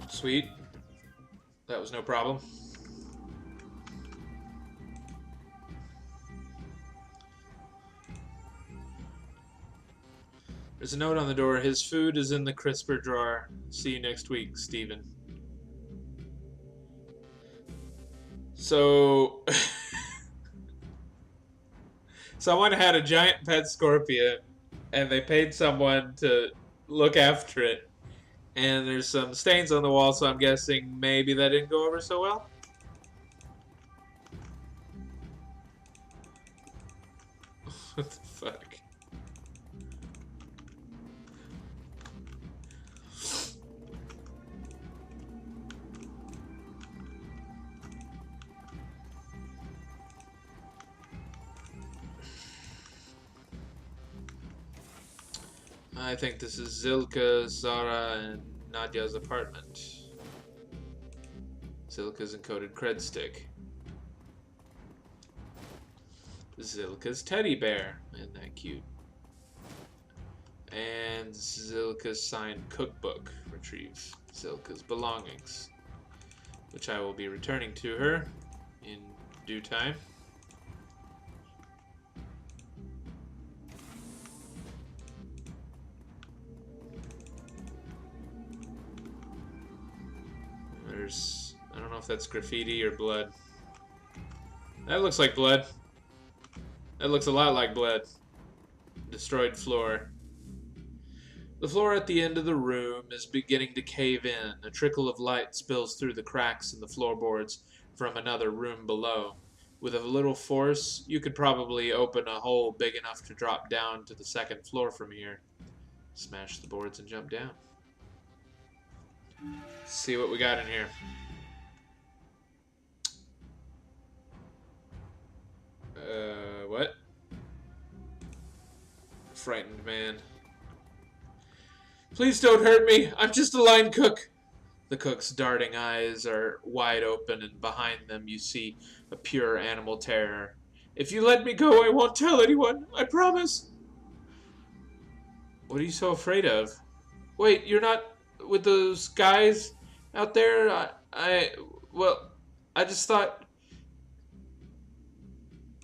Sweet. That was no problem. There's a note on the door. His food is in the crisper drawer. See you next week, Steven. So... someone had a giant pet scorpion, and they paid someone to look after it. And there's some stains on the wall, so I'm guessing maybe that didn't go over so well. What the fuck? I think this is Zilka, Zara, and Nadia's apartment. Zilka's encoded cred stick. Zilka's teddy bear. Isn't that cute? And Zilka's signed cookbook. Retrieve Zilka's belongings, which I will be returning to her in due time. I don't know if that's graffiti or blood. That looks like blood. That looks a lot like blood. Destroyed floor. The floor at the end of the room is beginning to cave in. A trickle of light spills through the cracks in the floorboards from another room below. With a little force, you could probably open a hole big enough to drop down to the second floor from here. Smash the boards and jump down. See what we got in here. What? Frightened man. Please don't hurt me. I'm just a line cook. The cook's darting eyes are wide open, and behind them you see a pure animal terror. If you let me go, I won't tell anyone. I promise. What are you so afraid of? Wait, you're not with those guys out there? Well, I just thought...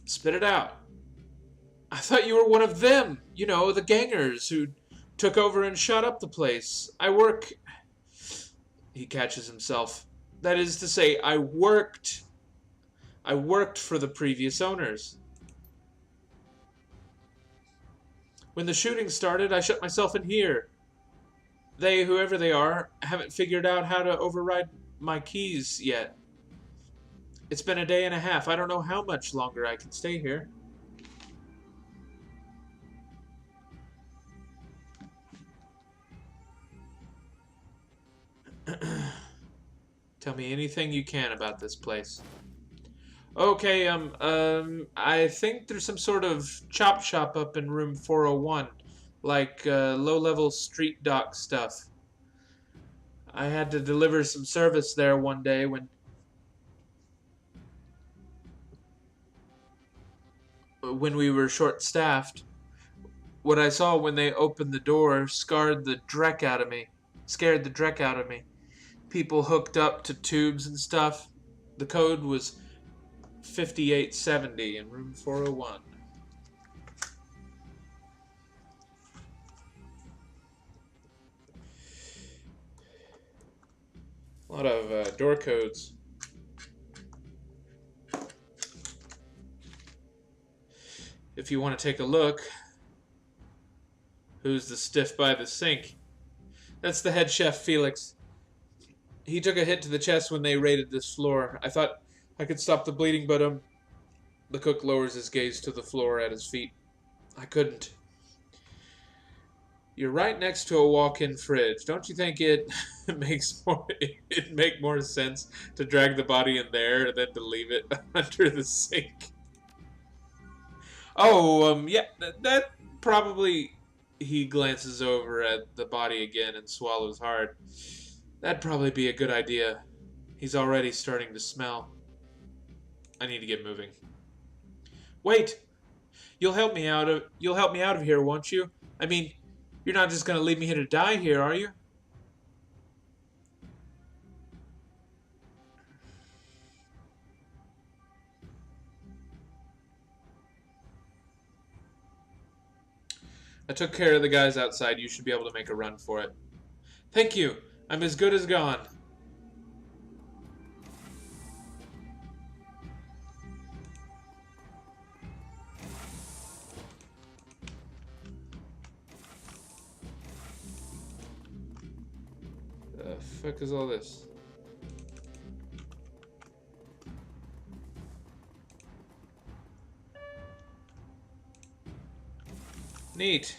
Spit it out. I thought you were one of them. You know, the gangers who'd took over and shot up the place. I work... He catches himself. That is to say, I worked for the previous owners. When the shooting started, I shut myself in here. They, whoever they are, haven't figured out how to override my keys yet. It's been a day and a half. I don't know how much longer I can stay here. Tell me anything you can about this place. Okay, I think there's some sort of chop shop up in room 401. Like, low-level street dock stuff. I had to deliver some service there one day when we were short-staffed. What I saw when they opened the door scared the dreck out of me. People hooked up to tubes and stuff. The code was 5870 in room 401. A lot of door codes. If you want to take a look, who's the stiff by the sink? That's the head chef, Felix. He took a hit to the chest when they raided this floor. I thought I could stop the bleeding, but the cook lowers his gaze to the floor at his feet. I couldn't. You're right next to a walk-in fridge. Don't you think it'd make more sense to drag the body in there than to leave it under the sink? Oh, yeah, that probably... He glances over at the body again and swallows hard. That'd probably be a good idea. He's already starting to smell. I need to get moving. Wait! You'll help me out of here, won't you? I mean, you're not just gonna leave me here to die here, are you? I took care of the guys outside. You should be able to make a run for it. Thank you. I'm as good as gone. The fuck is all this? Neat.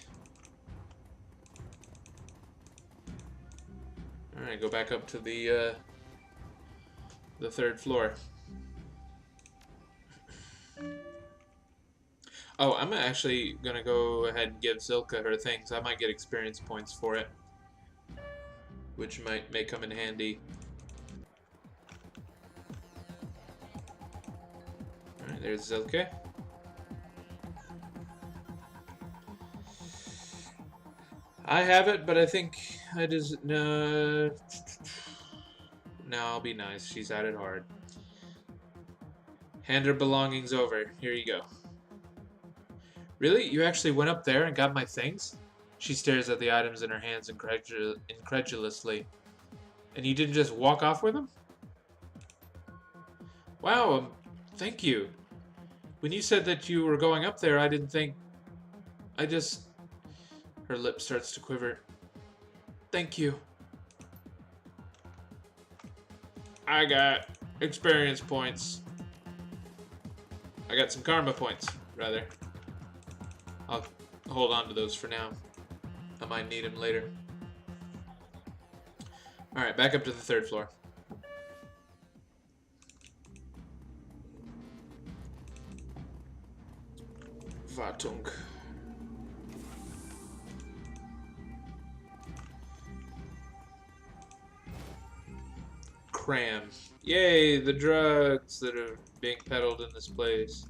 Alright, go back up to the third floor. Oh, I'm actually gonna go ahead and give Zilka her things. I might get experience points for it, which may come in handy. Alright, there's Zilka. I have it, but I think I just... No, I'll be nice. She's had it hard. Hand her belongings over. Here you go. Really? You actually went up there and got my things? She stares at the items in her hands incredulously. And you didn't just walk off with them? Wow, thank you. When you said that you were going up there, I didn't think... I just... Her lip starts to quiver. Thank you. I got experience points. I got some karma points, rather. I'll hold on to those for now. I might need them later. Alright, back up to the third floor. Wartung. Cram. Yay, the drugs that are being peddled in this place.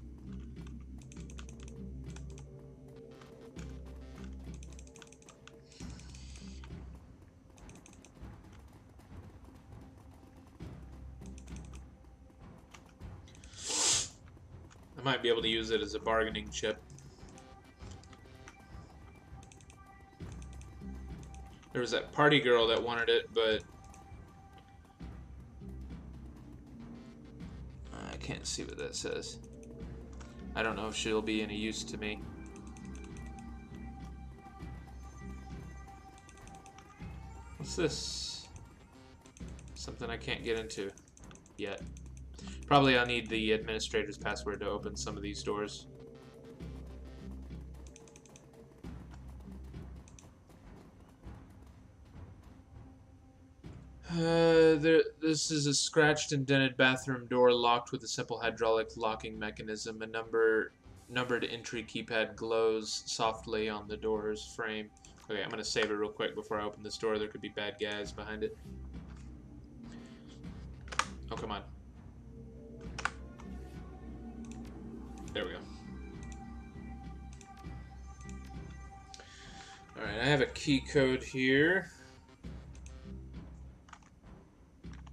I might be able to use it as a bargaining chip. There was that party girl that wanted it, but I can't see what that says. I don't know if she'll be any use to me. What's this? Something I can't get into yet. Probably I'll need the administrator's password to open some of these doors. This is a scratched and dented bathroom door locked with a simple hydraulic locking mechanism. A numbered entry keypad glows softly on the door's frame. Okay, I'm gonna save it real quick before I open this door. There could be bad guys behind it. Oh, come on. There we go. Alright, I have a key code here.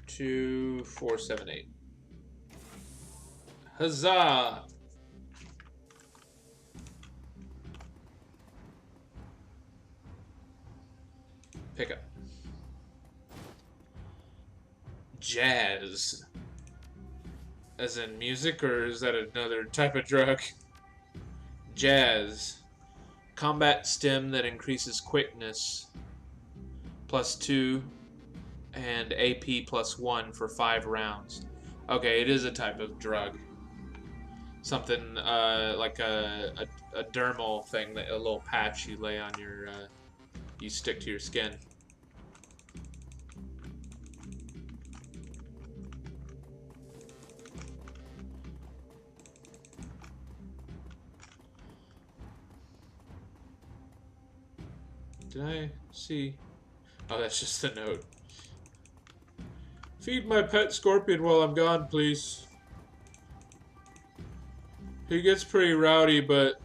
2478. Huzzah! Pick up. Jazz. As in music, or is that another type of drug? Jazz. Combat stim that increases quickness. +2. And AP +1 for 5 rounds. Okay, it is a type of drug. Something like a dermal thing, that a little patch you lay on your, you stick to your skin. Did I see? Oh, that's just the note. Feed my pet scorpion while I'm gone, please. He gets pretty rowdy, but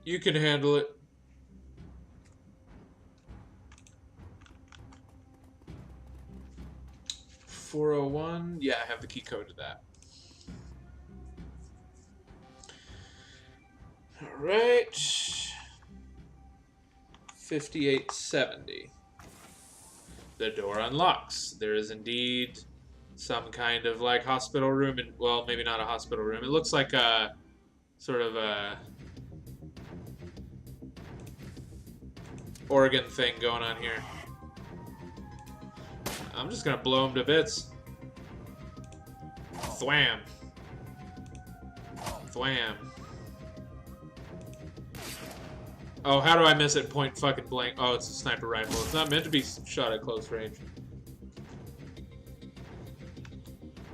you can handle it. $401. Yeah, I have the key code to that. All right. 5870. The door unlocks. There is indeed some kind of like hospital room, and well, maybe not a hospital room. It looks like a sort of a organ thing going on here. I'm just gonna blow him to bits. Thwam. Thwam. Oh, how do I miss it? Point fucking blank. Oh, it's a sniper rifle. It's not meant to be shot at close range.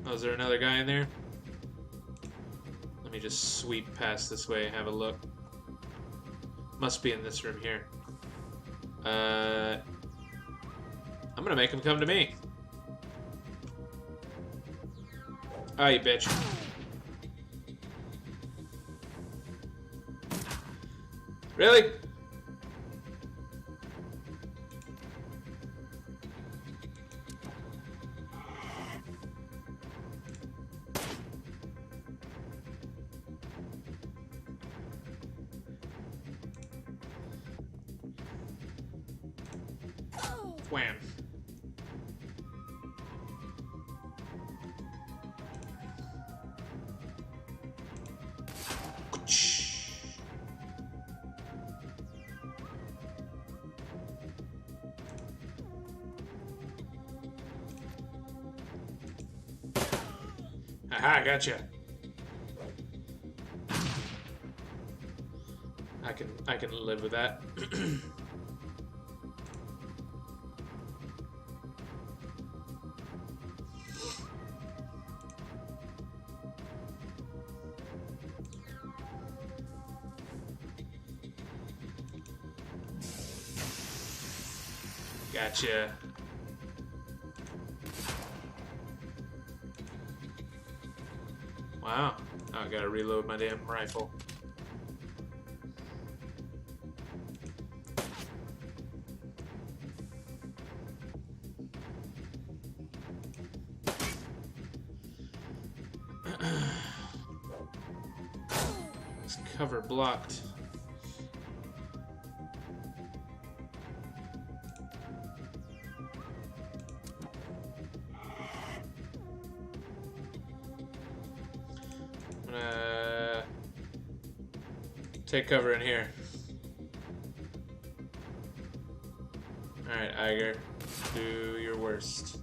Oh, is there another guy in there? Let me just sweep past this way and have a look. Must be in this room here. I'm gonna make him come to me. Ah, you bitch. Really? Wham. Aha, gotcha. I can live with that. Gotcha. Wow. Oh, I gotta reload my damn rifle. This cover blocked. gonna take cover in here. Alright, Iger. Do your worst.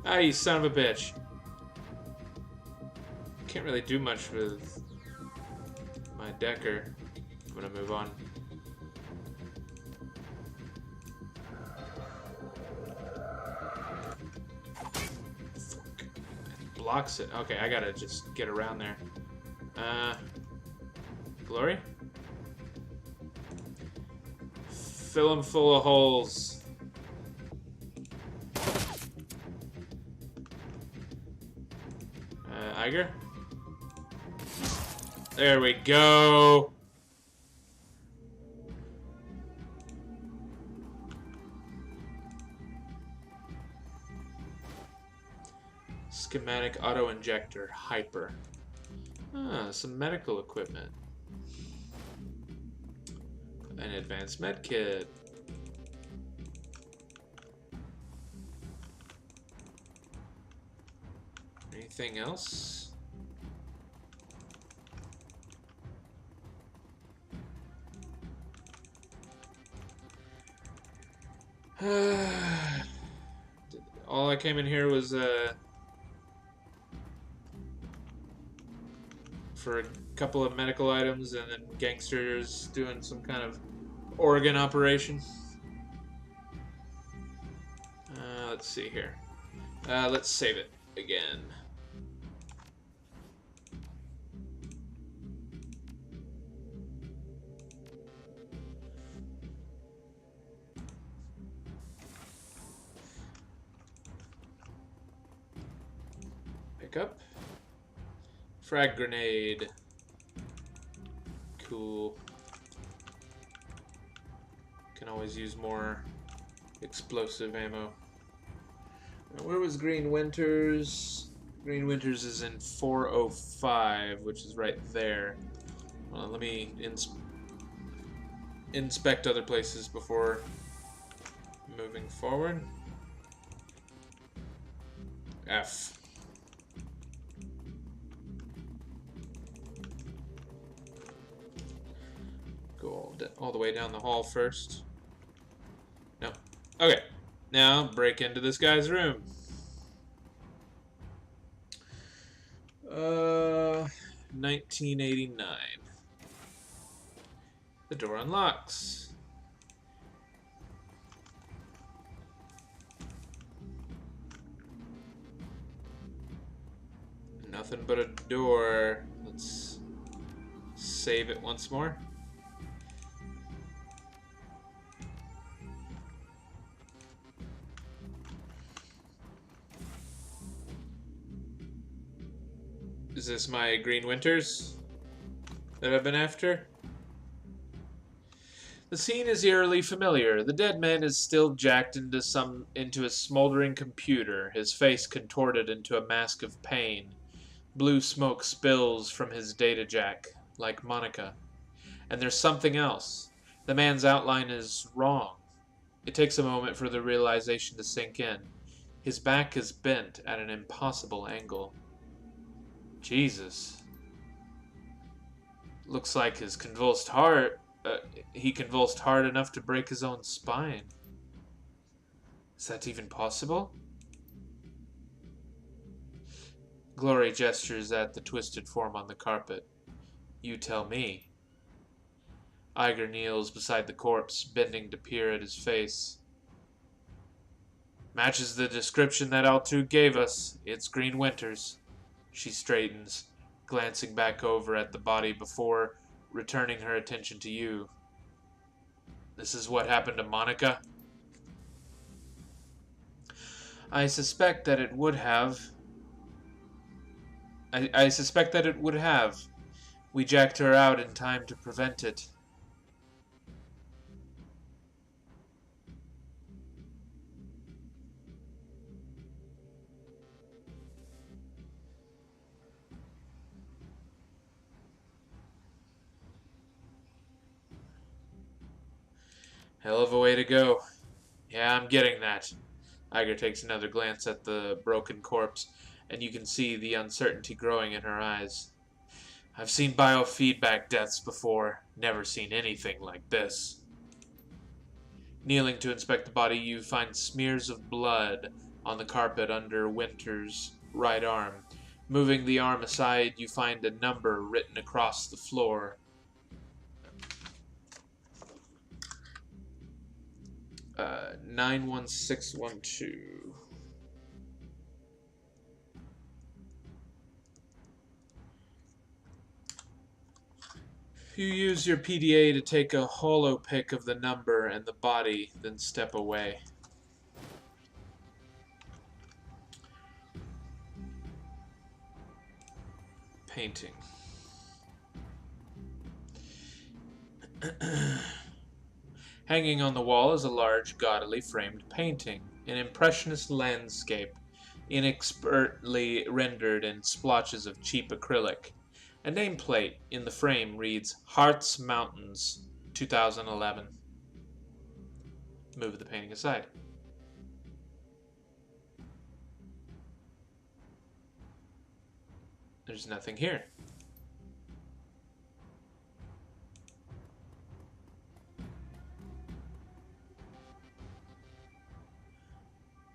Ah, you son of a bitch. Can't really do much with my Decker. I'm gonna move on. Blocks it. Okay, I gotta just get around there. Glory? Fill them full of holes. Iger? There we go! Schematic auto-injector. Hyper. Ah, some medical equipment. An advanced med kit. Anything else? All I came in here was for a couple of medical items and then gangsters doing some kind of organ operation. Let's see here. Let's save it again. Pick up. Frag grenade. Cool. Can always use more explosive ammo. Where was Green Winters? Green Winters is in 405, which is right there. Well, let me inspect other places before moving forward. F. Go all the way down the hall first. No. Okay. Now break into this guy's room. 1989. The door unlocks. Nothing but a door. Let's save it once more. Is this my Green Winters that I've been after? The scene is eerily familiar. The dead man is still jacked into a smoldering computer, his face contorted into a mask of pain. Blue smoke spills from his data jack, like Monica. And there's something else. The man's outline is wrong. It takes a moment for the realization to sink in. His back is bent at an impossible angle. Jesus. Looks like his convulsed heart. He convulsed hard enough to break his own spine. Is that even possible? Glory gestures at the twisted form on the carpet. You tell me. Iger kneels beside the corpse, bending to peer at his face. Matches the description that Altu gave us. It's Green Winters. She straightens, glancing back over at the body before returning her attention to you. This is what happened to Monica? I suspect that it would have. I suspect that it would have. We jacked her out in time to prevent it. Hell of a way to go. Yeah, I'm getting that. Iger takes another glance at the broken corpse, and you can see the uncertainty growing in her eyes. I've seen biofeedback deaths before, never seen anything like this. Kneeling to inspect the body, you find smears of blood on the carpet under Winter's right arm. Moving the arm aside, you find a number written across the floor. 91612. You use your PDA to take a holo pic of the number and the body, then step away. Painting. Hanging on the wall is a large, gaudily framed painting, an impressionist landscape, inexpertly rendered in splotches of cheap acrylic. A nameplate in the frame reads, Hearts Mountains, 2011. Move the painting aside. There's nothing here.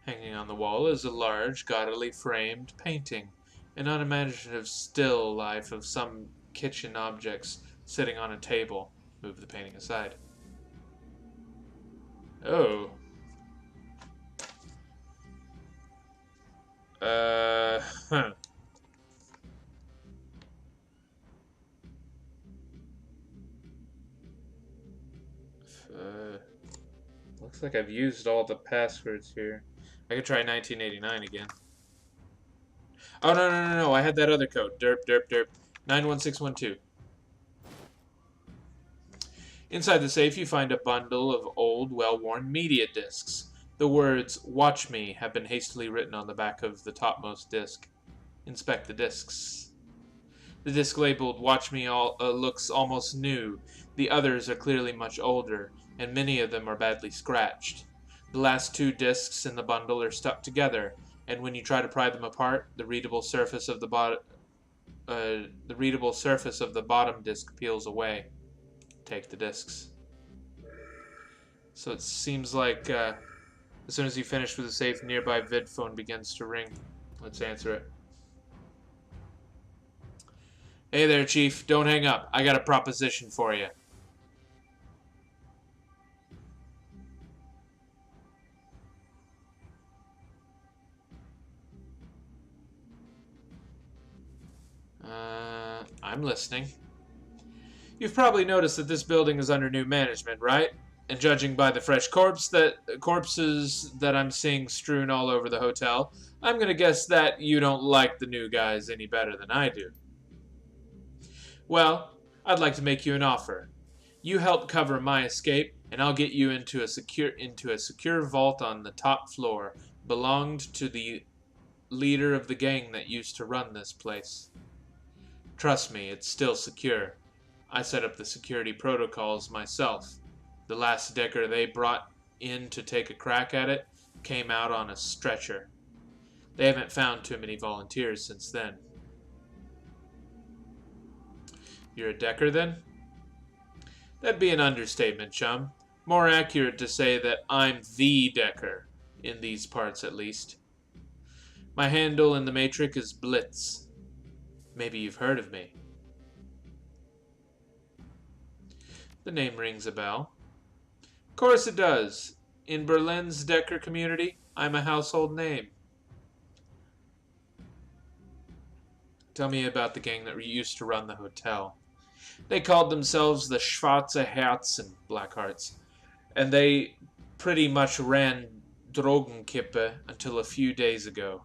Hanging on the wall is a large, gaudily framed painting, an unimaginative still life of some kitchen objects sitting on a table. Move the painting aside. Oh. Huh. Looks like I've used all the passwords here. I could try 1989 again. Oh, no. I had that other code. Derp. 91612. Inside the safe, you find a bundle of old, well-worn media discs. The words, Watch Me, have been hastily written on the back of the topmost disc. Inspect the discs. The disc labeled Watch Me looks almost new. The others are clearly much older, and many of them are badly scratched. The last two discs in the bundle are stuck together, and when you try to pry them apart, the readable surface of the bottom disc peels away. Take the discs. So it seems like as soon as you finish with the safe, nearby vid phone begins to ring. Let's answer it. Hey there, Chief. Don't hang up. I got a proposition for you. I'm listening. You've probably noticed that this building is under new management, right? And judging by the fresh corpses that I'm seeing strewn all over the hotel, I'm gonna guess that you don't like the new guys any better than I do. Well, I'd like to make you an offer. You help cover my escape, and I'll get you into a secure vault on the top floor, belonged to the leader of the gang that used to run this place. Trust me, it's still secure. I set up the security protocols myself. The last Decker they brought in to take a crack at it came out on a stretcher. They haven't found too many volunteers since then. You're a Decker, then? That'd be an understatement, chum. More accurate to say that I'm the Decker, in these parts at least. My handle in the Matrix is Blitz. Maybe you've heard of me. The name rings a bell. Of course it does. In Berlin's Decker community, I'm a household name. Tell me about the gang that used to run the hotel. They called themselves the Schwarze Herzen, Black Hearts, and they pretty much ran Drogenkippe until a few days ago.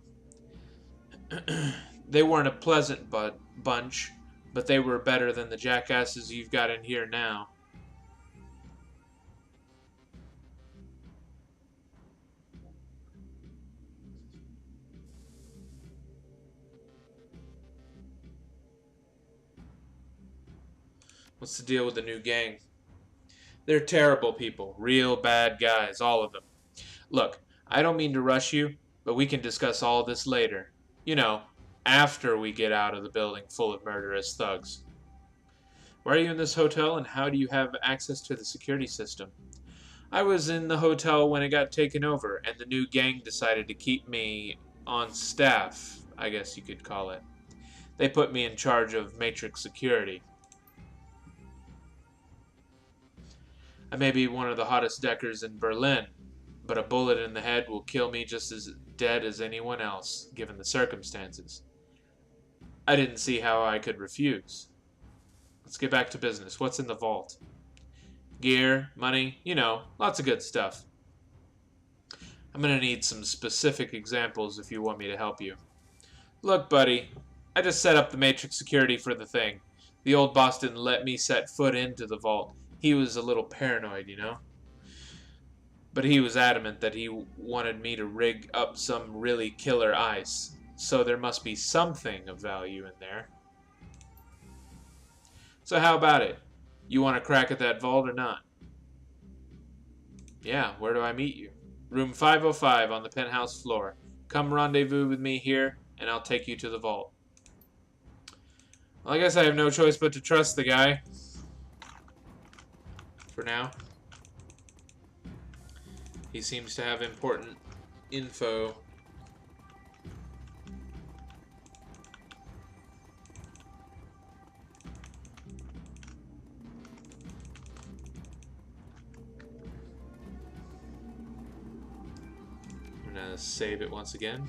They weren't a pleasant bunch, but they were better than the jackasses you've got in here now. What's the deal with the new gang? They're terrible people. Real bad guys, all of them. Look, I don't mean to rush you, but we can discuss all this later. You know, after we get out of the building full of murderous thugs. Why are you in this hotel, and how do you have access to the security system? I was in the hotel when it got taken over, and the new gang decided to keep me on staff, I guess you could call it. They put me in charge of Matrix security. I may be one of the hottest deckers in Berlin, but a bullet in the head will kill me just as dead as anyone else, given the circumstances. I didn't see how I could refuse. Let's get back to business. What's in the vault? Gear, money, you know, lots of good stuff. I'm gonna need some specific examples if you want me to help you. Look, buddy, I just set up the Matrix security for the thing. The old boss didn't let me set foot into the vault. He was a little paranoid, you know? But he was adamant that he wanted me to rig up some really killer ice. So there must be something of value in there. So how about it? You want to crack at that vault or not? Yeah, where do I meet you? Room 505 on the penthouse floor. Come rendezvous with me here, and I'll take you to the vault. Well, I guess I have no choice but to trust the guy. For now. He seems to have important info. I'm gonna save it once again.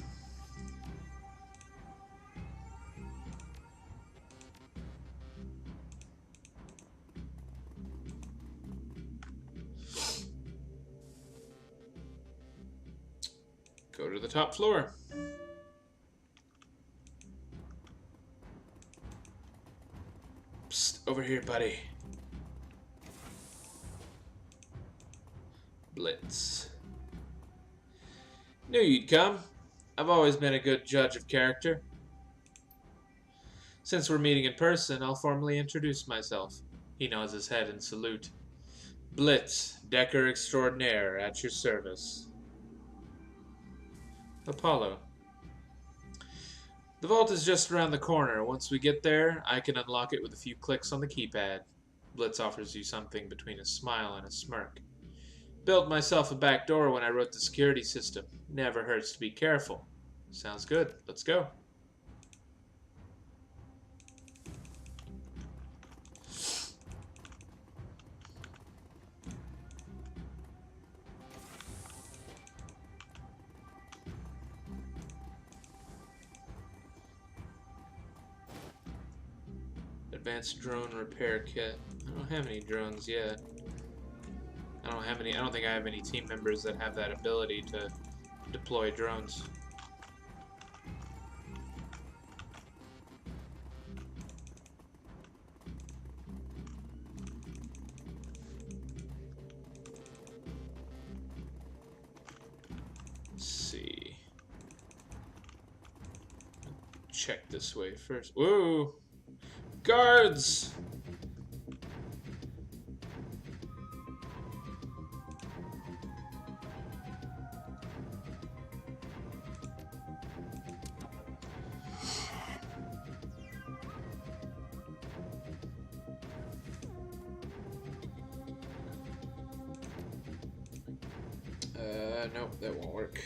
Go to the top floor. Psst, over here, buddy. Blitz. Knew you'd come. I've always been a good judge of character. Since we're meeting in person, I'll formally introduce myself. He nods his head in salute. Blitz, Decker Extraordinaire, at your service. Apollo. The vault is just around the corner. Once we get there, I can unlock it with a few clicks on the keypad. Blitz offers you something between a smile and a smirk. Built myself a back door when I wrote the security system. Never hurts to be careful. Sounds good. Let's go. Advanced drone repair kit. I don't have any drones yet. I don't think I have any team members that have that ability to deploy drones. Let's see. Check this way first. Whoa! Guards! Nope, that won't work.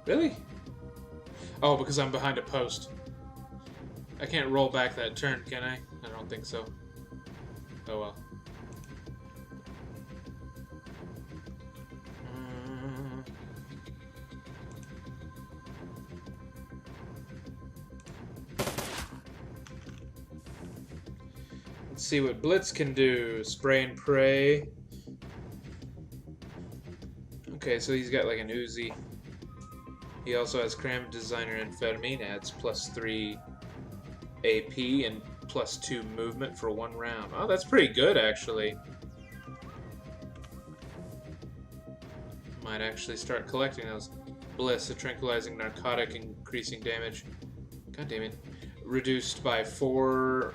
Really? Oh, because I'm behind a post. I can't roll back that turn, can I? I don't think so. Oh well. Let's see what Blitz can do. Spray and pray. Okay, so he's got like an Uzi. He also has Cram Designer Amphetamine, adds +3 AP and +2 movement for 1 round. Oh, that's pretty good, actually. Might actually start collecting those. Bliss, a tranquilizing narcotic increasing damage. God damn it. Reduced by 4.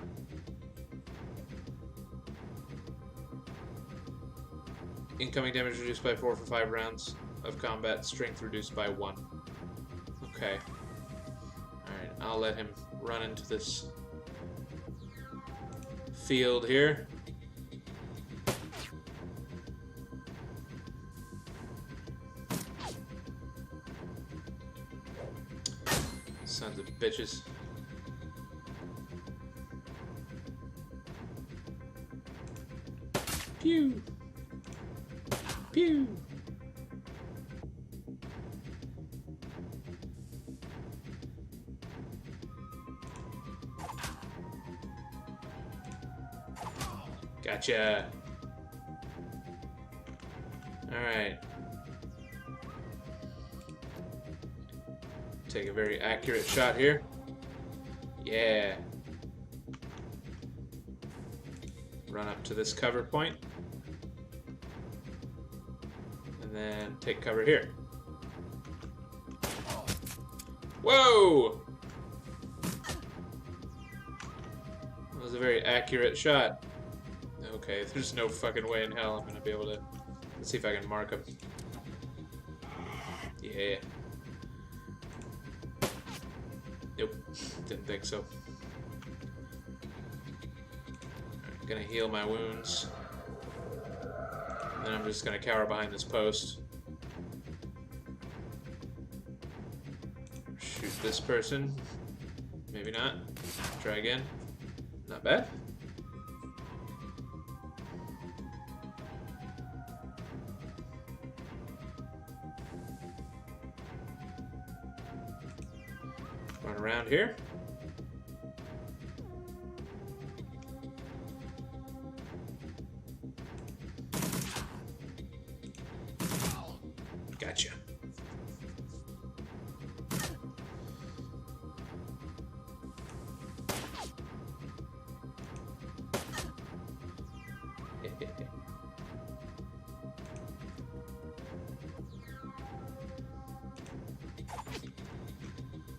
Incoming damage reduced by 4 for 5 rounds of combat. Strength reduced by 1. Okay. Alright, I'll let him run into this field here. Sons of bitches. Pew! Pew! Gotcha. Alright. Take a very accurate shot here. Yeah. Run up to this cover point. And then take cover here. Whoa! That was a very accurate shot. Okay, there's no fucking way in hell I'm gonna be able to... Let's see if I can mark him. Yeah. Nope, didn't think so. Alright, gonna heal my wounds. And then I'm just gonna cower behind this post. Shoot this person. Maybe not. Try again. Not bad. Run around here. Gotcha.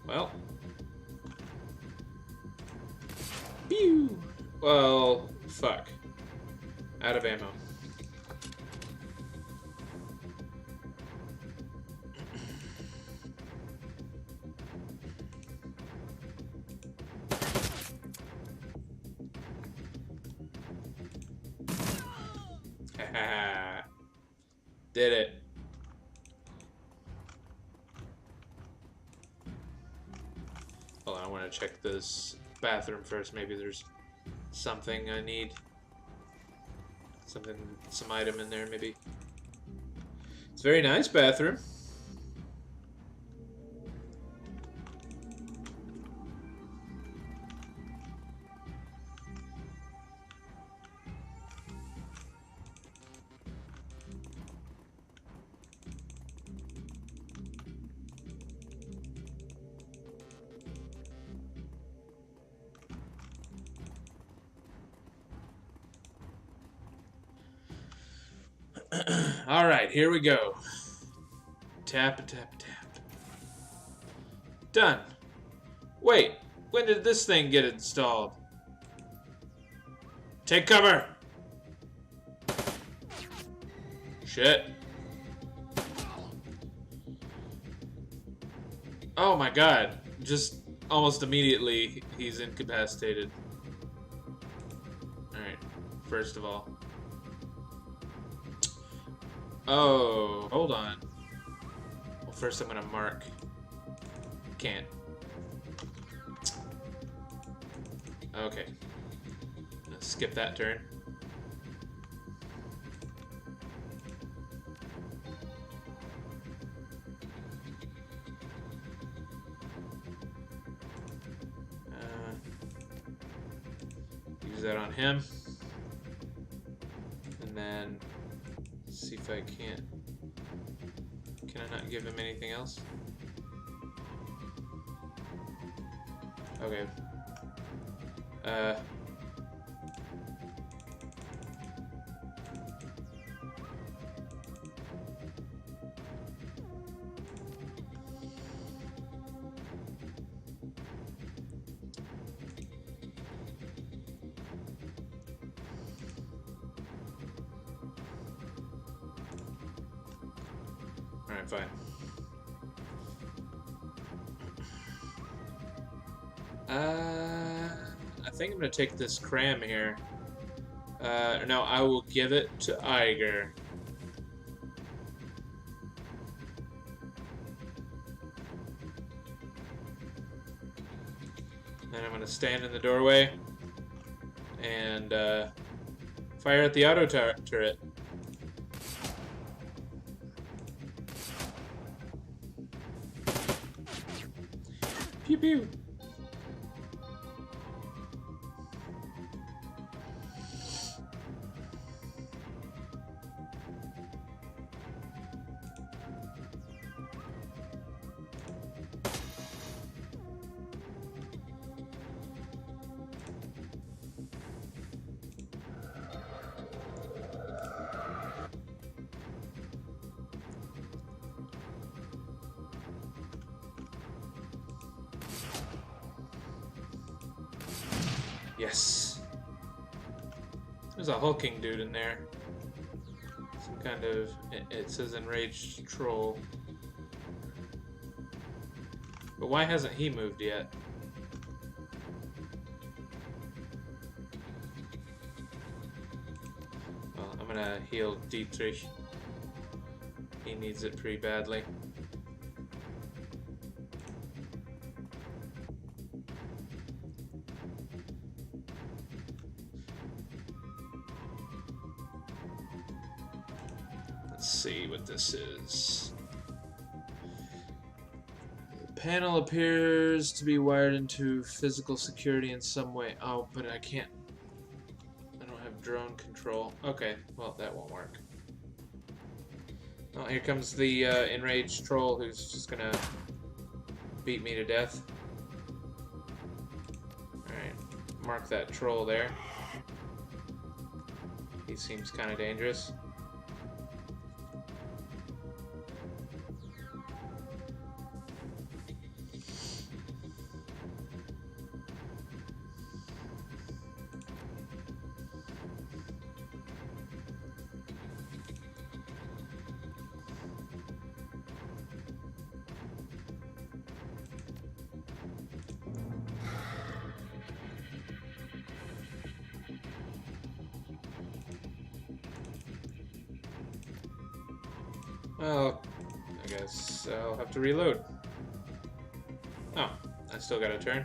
Well. Pew! Well, fuck. Out of ammo. Haha. Did it. Hold on, I want to check this bathroom first. Maybe there's something I need. Some item in there, maybe. It's a very nice bathroom. Alright, here we go. Tap, tap, tap. Done. Wait, when did this thing get installed? Take cover! Shit. Oh my god. Just almost immediately he's incapacitated. Alright, first of all. Oh, hold on. Well, first I'm gonna mark. Can't. Okay. Let's skip that turn. Use that on him. And then see if I can't. Can I not give him anything else? Okay. Alright, fine. I think I'm gonna take this cram here. No, I will give it to Iger. And I'm gonna stand in the doorway and fire at the auto turret. Pew pew. Yes. There's a hulking dude in there. Some kind of... It says enraged troll. But why hasn't he moved yet? Well, I'm gonna heal Dietrich. He needs it pretty badly. Let's see what this is. The panel appears to be wired into physical security in some way. Oh, but I can't. I don't have drone control. Okay, well, that won't work. Oh, here comes the enraged troll who's just gonna beat me to death. Alright, mark that troll there. He seems kind of dangerous. Well, I guess I'll have to reload. Oh, I still got a turn.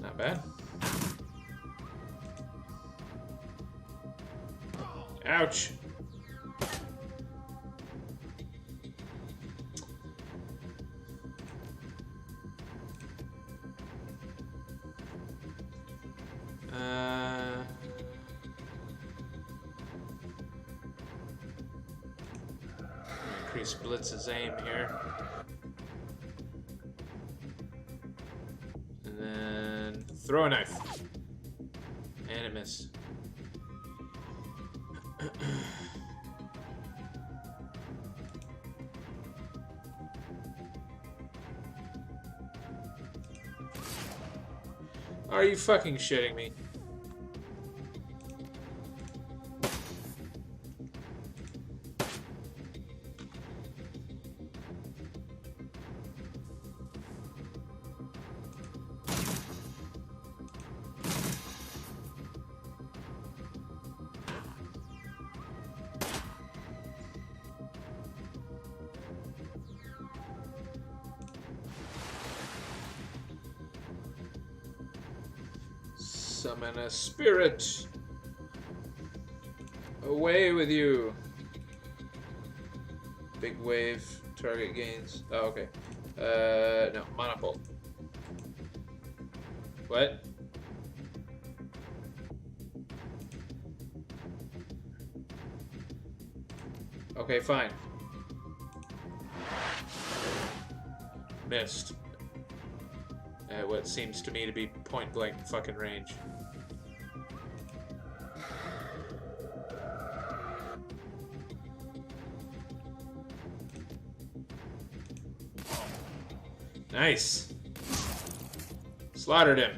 Not bad. Ouch! Increase Blitz's aim here. And then throw a knife. And it missed. Are you fucking shitting me? Summon a spirit. Away with you. Big wave. Target gains. Oh, okay. No. Monopole. What? Okay, fine. Missed. What seems to me to be point blank fucking range. Nice. Slaughtered him.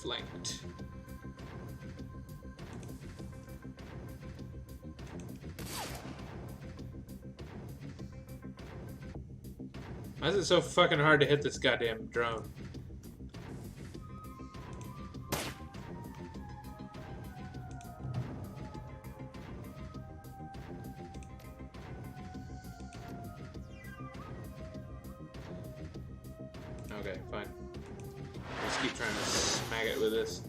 Flanked. Why is it so fucking hard to hit this goddamn drone? Okay, fine. Let's keep trying to smack it with this.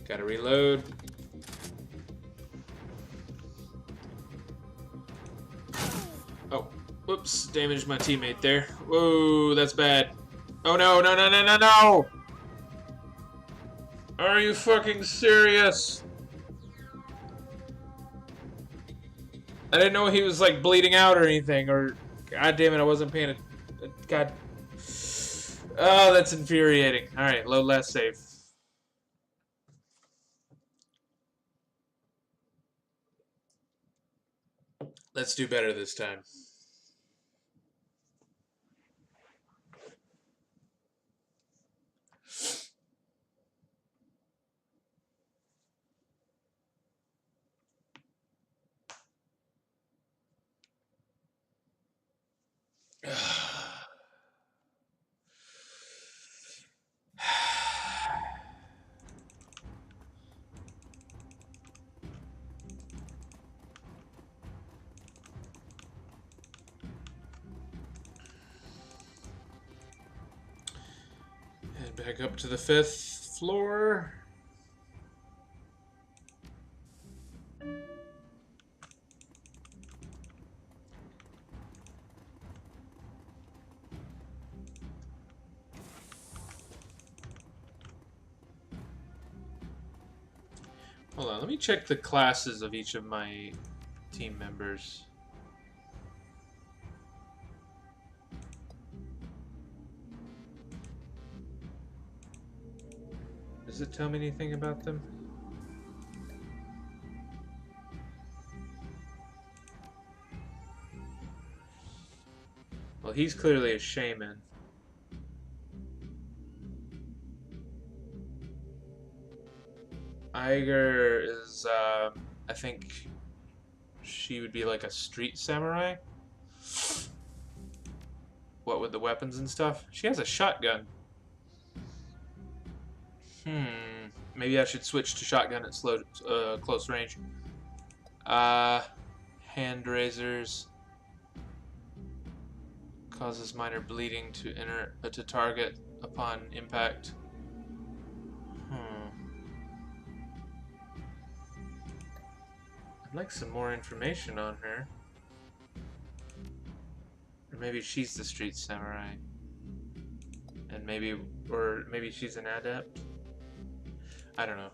Gotta reload. Oh, whoops, damaged my teammate there. Whoa, that's bad. Oh no, no, no, no, no, no! Are you fucking serious? I didn't know he was like bleeding out or anything, or god damn it, I wasn't paying attention. God. Oh, that's infuriating. Alright, load last save. Let's do better this time. Head back up to the 5th floor. Hold on, let me check the classes of each of my team members. Does it tell me anything about them? Well, he's clearly a shaman. Iger is, I think she would be like a street samurai. What with the weapons and stuff? She has a shotgun. Maybe I should switch to shotgun at close range. Hand razors. Causes minor bleeding to target upon impact. I'd like some more information on her. Or maybe she's the street samurai. And maybe she's an adept. I don't know.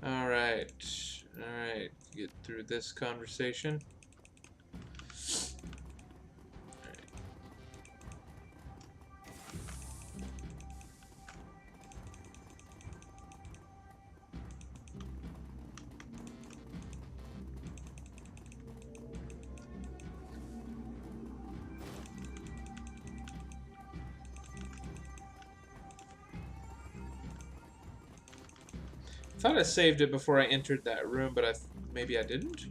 Alright. Alright. Get through this conversation. I thought I saved it before I entered that room, but maybe I didn't?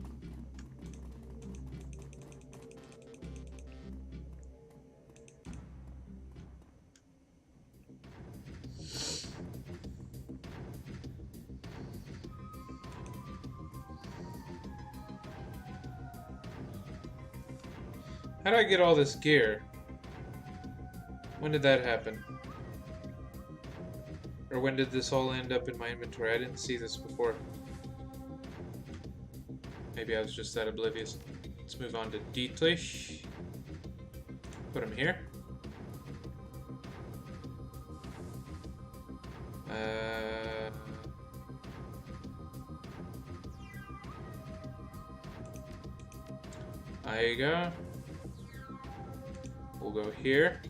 How did I get all this gear? When did that happen? Or when did this all end up in my inventory? I didn't see this before. Maybe I was just that oblivious. Let's move on to Dietrich. Put him here. There you go. We'll go here.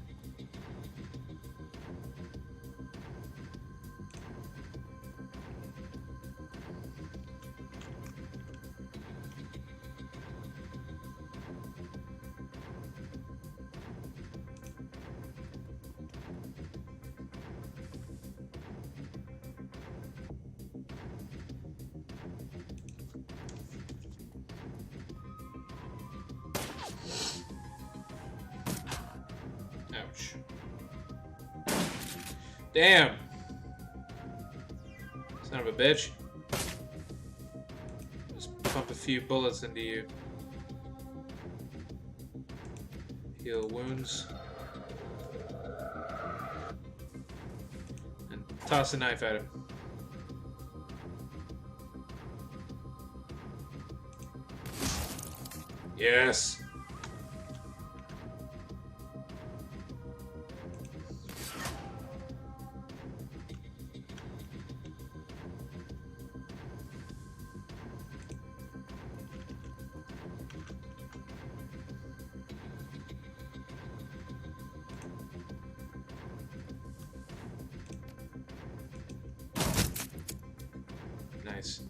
Ouch. Damn! Son of a bitch. Just pump a few bullets into you. Heal wounds. And toss a knife at him. Yes! Nice.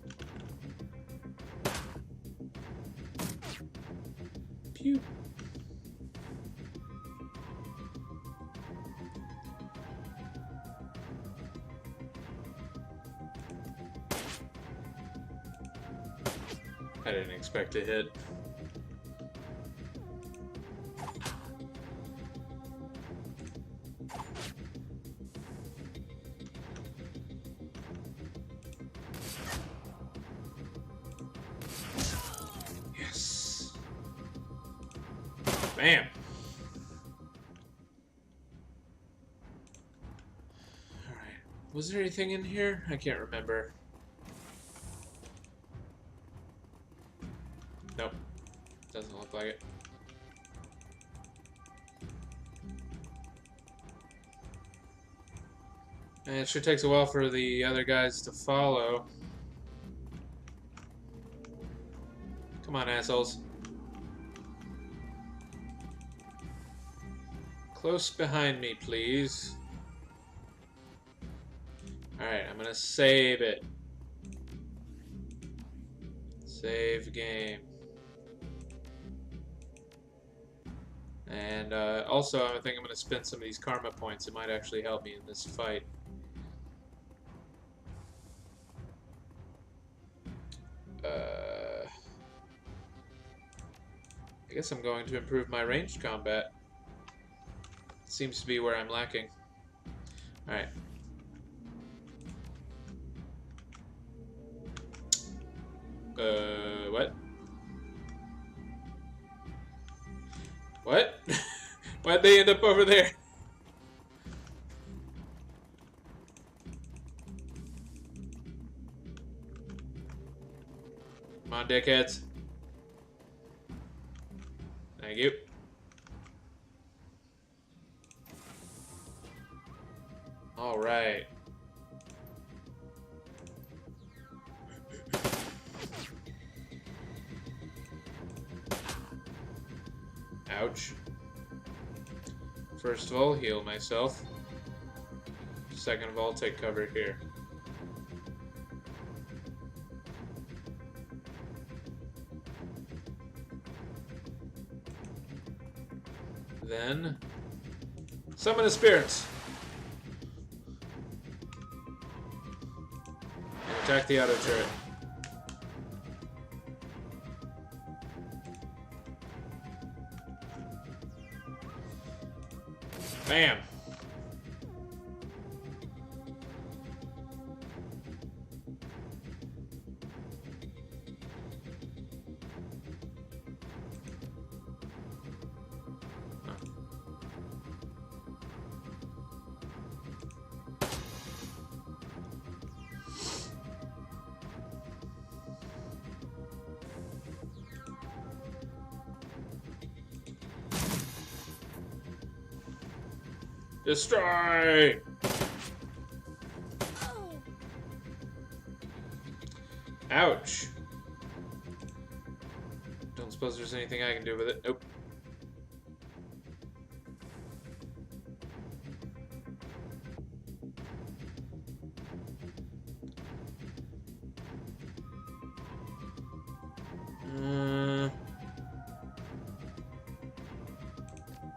Pew. I didn't expect to hit. Yes. Bam. Alright. Was there anything in here? I can't remember. Nope. Doesn't look like it. And it sure takes a while for the other guys to follow. Come on, assholes. Close behind me, please. Alright, I'm gonna save it. Save game. And also, I think I'm going to spend some of these karma points. It might actually help me in this fight. I guess I'm going to improve my ranged combat. Seems to be where I'm lacking. Alright. What? What? Why'd they end up over there? Come on, dickheads. Thank you. All right. Ouch. First of all, heal myself. Second of all, take cover here. Then, summon a spirit. And attack the auto turret. Bam! Destroy! Ouch. Don't suppose there's anything I can do with it. Nope.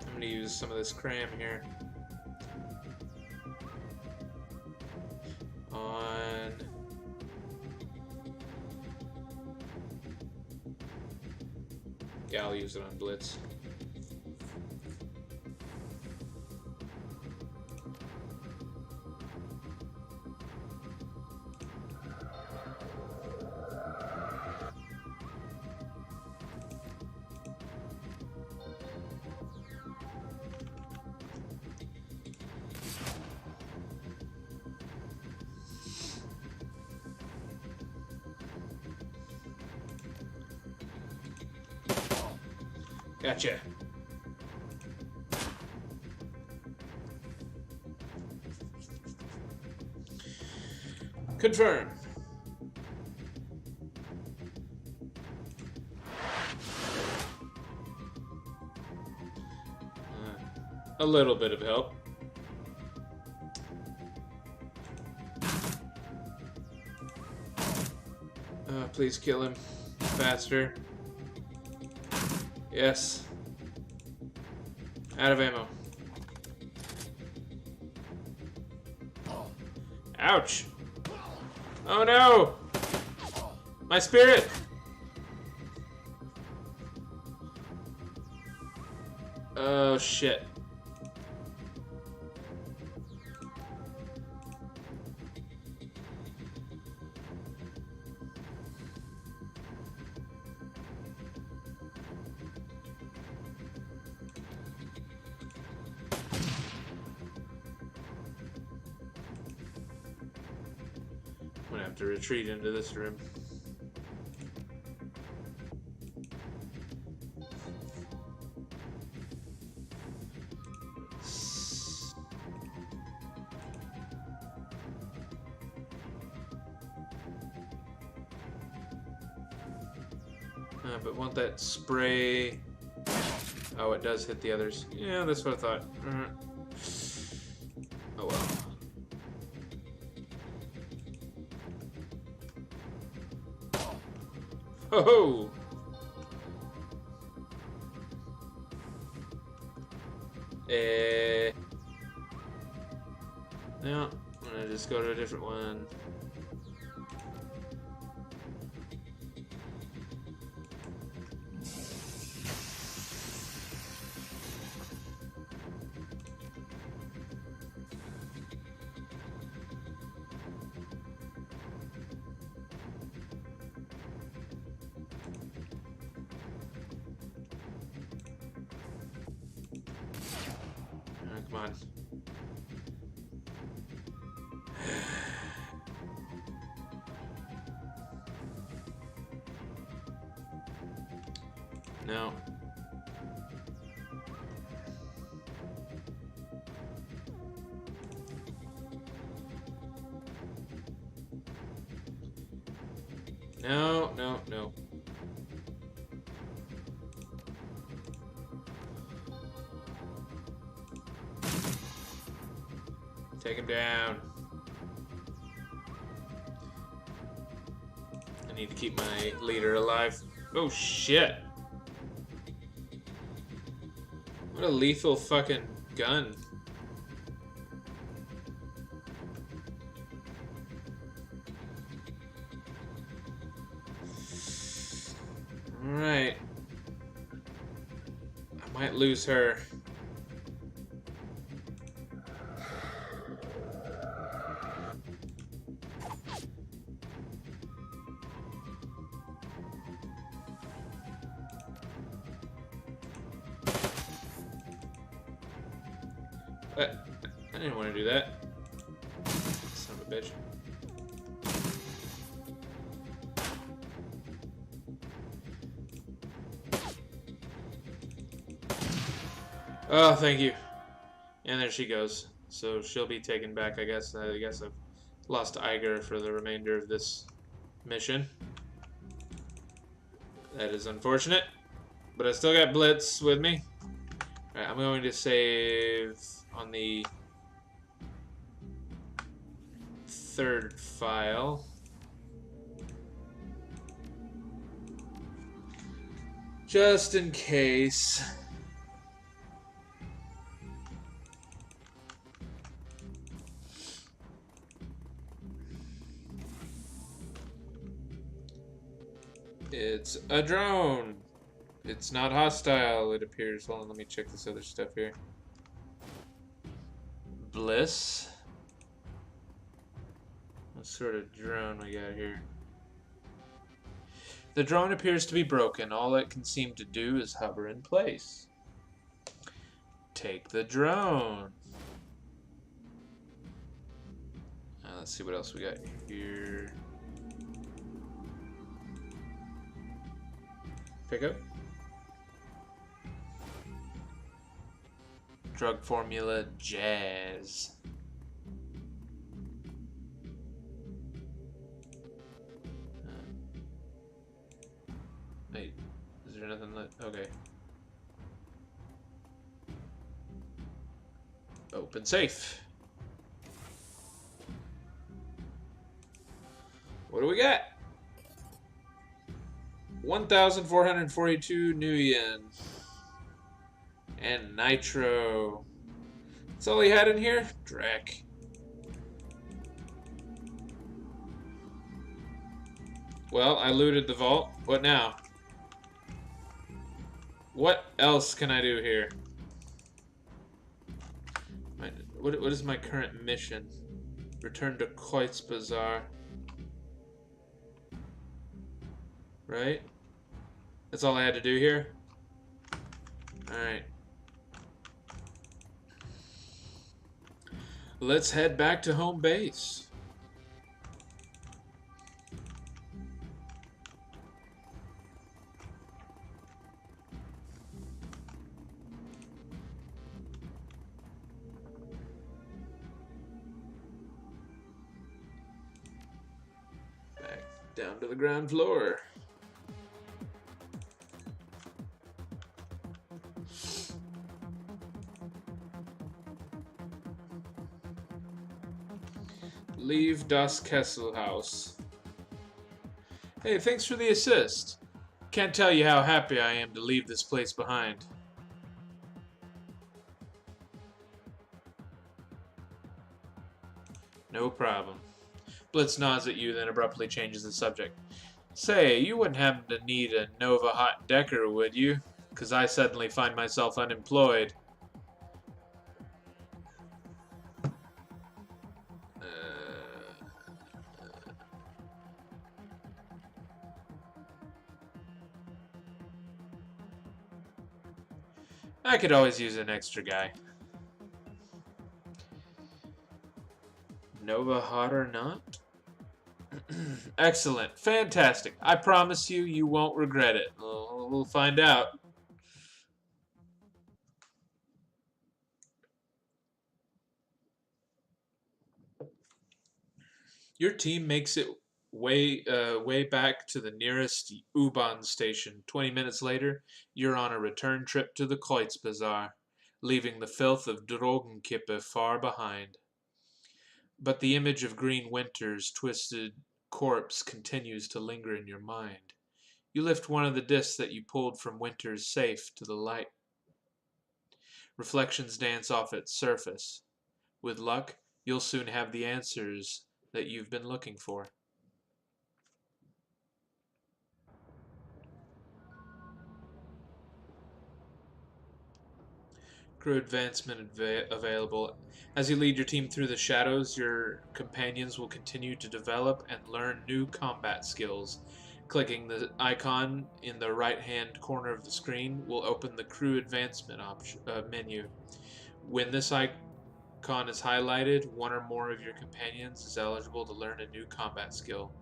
I'm gonna use some of this cram here. On... Yeah, I'll use it on Blitz. Gotcha. Confirm. A little bit of help. Please kill him faster. Yes. Out of ammo. Ouch. Oh no! My spirit! Oh shit. I'm gonna have to retreat into this room. But won't that spray... Oh, it does hit the others. Yeah, that's what I thought. Oh well. Ho ho! No, I'm gonna just go to a different one. Come on. No. No, no, no. Take him down. I need to keep my leader alive. Oh shit. What a lethal fucking gun. Alright. I might lose her. I didn't want to do that. Son of a bitch. Oh, thank you. And there she goes. So she'll be taken back, I guess. I guess I've lost Iger for the remainder of this mission. That is unfortunate. But I still got Blitz with me. Alright, I'm going to save on the third file. Just in case. It's a drone. It's not hostile, it appears. Hold on, let me check this other stuff here. Bliss. What sort of drone we got here? The drone appears to be broken. All it can seem to do is hover in place. Take the drone. Let's see what else we got here. Pick up. Drug formula jazz. Wait, is there nothing left? Okay. Open safe. What do we got? 1,442 new yen. And nitro. That's all he had in here? Drac. Well, I looted the vault. What now? What else can I do here? What is my current mission? Return to Koitz Bazaar. Right? That's all I had to do here? Alright. Let's head back to home base. Back down to the ground floor. Leave Das Kesselhaus. Hey, thanks for the assist. Can't tell you how happy I am to leave this place behind. No problem. Blitz nods at you, then abruptly changes the subject. Say, you wouldn't happen to need a Nova Hot Decker, would you? 'Cause I suddenly find myself unemployed. I could always use an extra guy. Nova hot or not? Excellent. Fantastic. I promise you, you won't regret it. We'll find out. Your team makes it way back to the nearest U-Bahn station. 20 minutes later, you're on a return trip to the Koitz Bazaar, leaving the filth of Drogenkippe far behind. But the image of Green Winter's twisted corpse continues to linger in your mind. You lift one of the discs that you pulled from Winter's safe to the light. Reflections dance off its surface. With luck, you'll soon have the answers that you've been looking for. Crew advancement available. As you lead your team through the shadows, your companions will continue to develop and learn new combat skills. Clicking the icon in the right-hand corner of the screen will open the crew advancement menu. When this icon is highlighted, one or more of your companions is eligible to learn a new combat skill.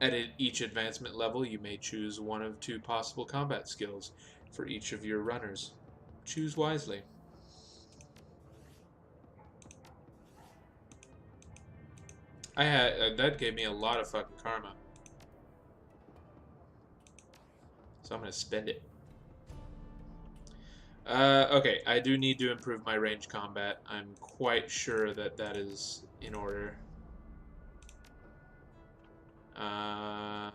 At each advancement level, you may choose one of two possible combat skills for each of your runners. Choose wisely. I had that gave me a lot of fucking karma. So I'm gonna spend it. Okay, I do need to improve my range combat. I'm quite sure that that is in order. Uh,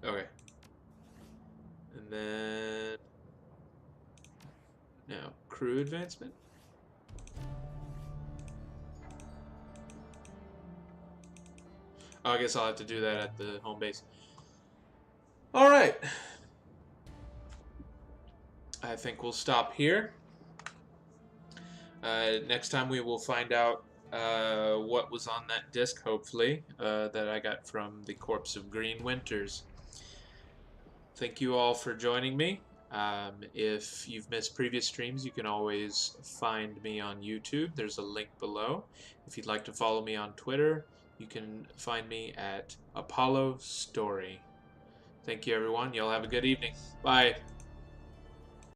okay. And then... Now, crew advancement? Oh, I guess I'll have to do that at the home base. Alright. I think we'll stop here. Next time we will find out what was on that disc, hopefully, that I got from the Corpse of Green Winters. Thank you all for joining me. If you've missed previous streams, you can always find me on YouTube. There's a link below. If you'd like to follow me on Twitter, you can find me at Apollo Story. Thank you, everyone. Y'all have a good evening. Bye.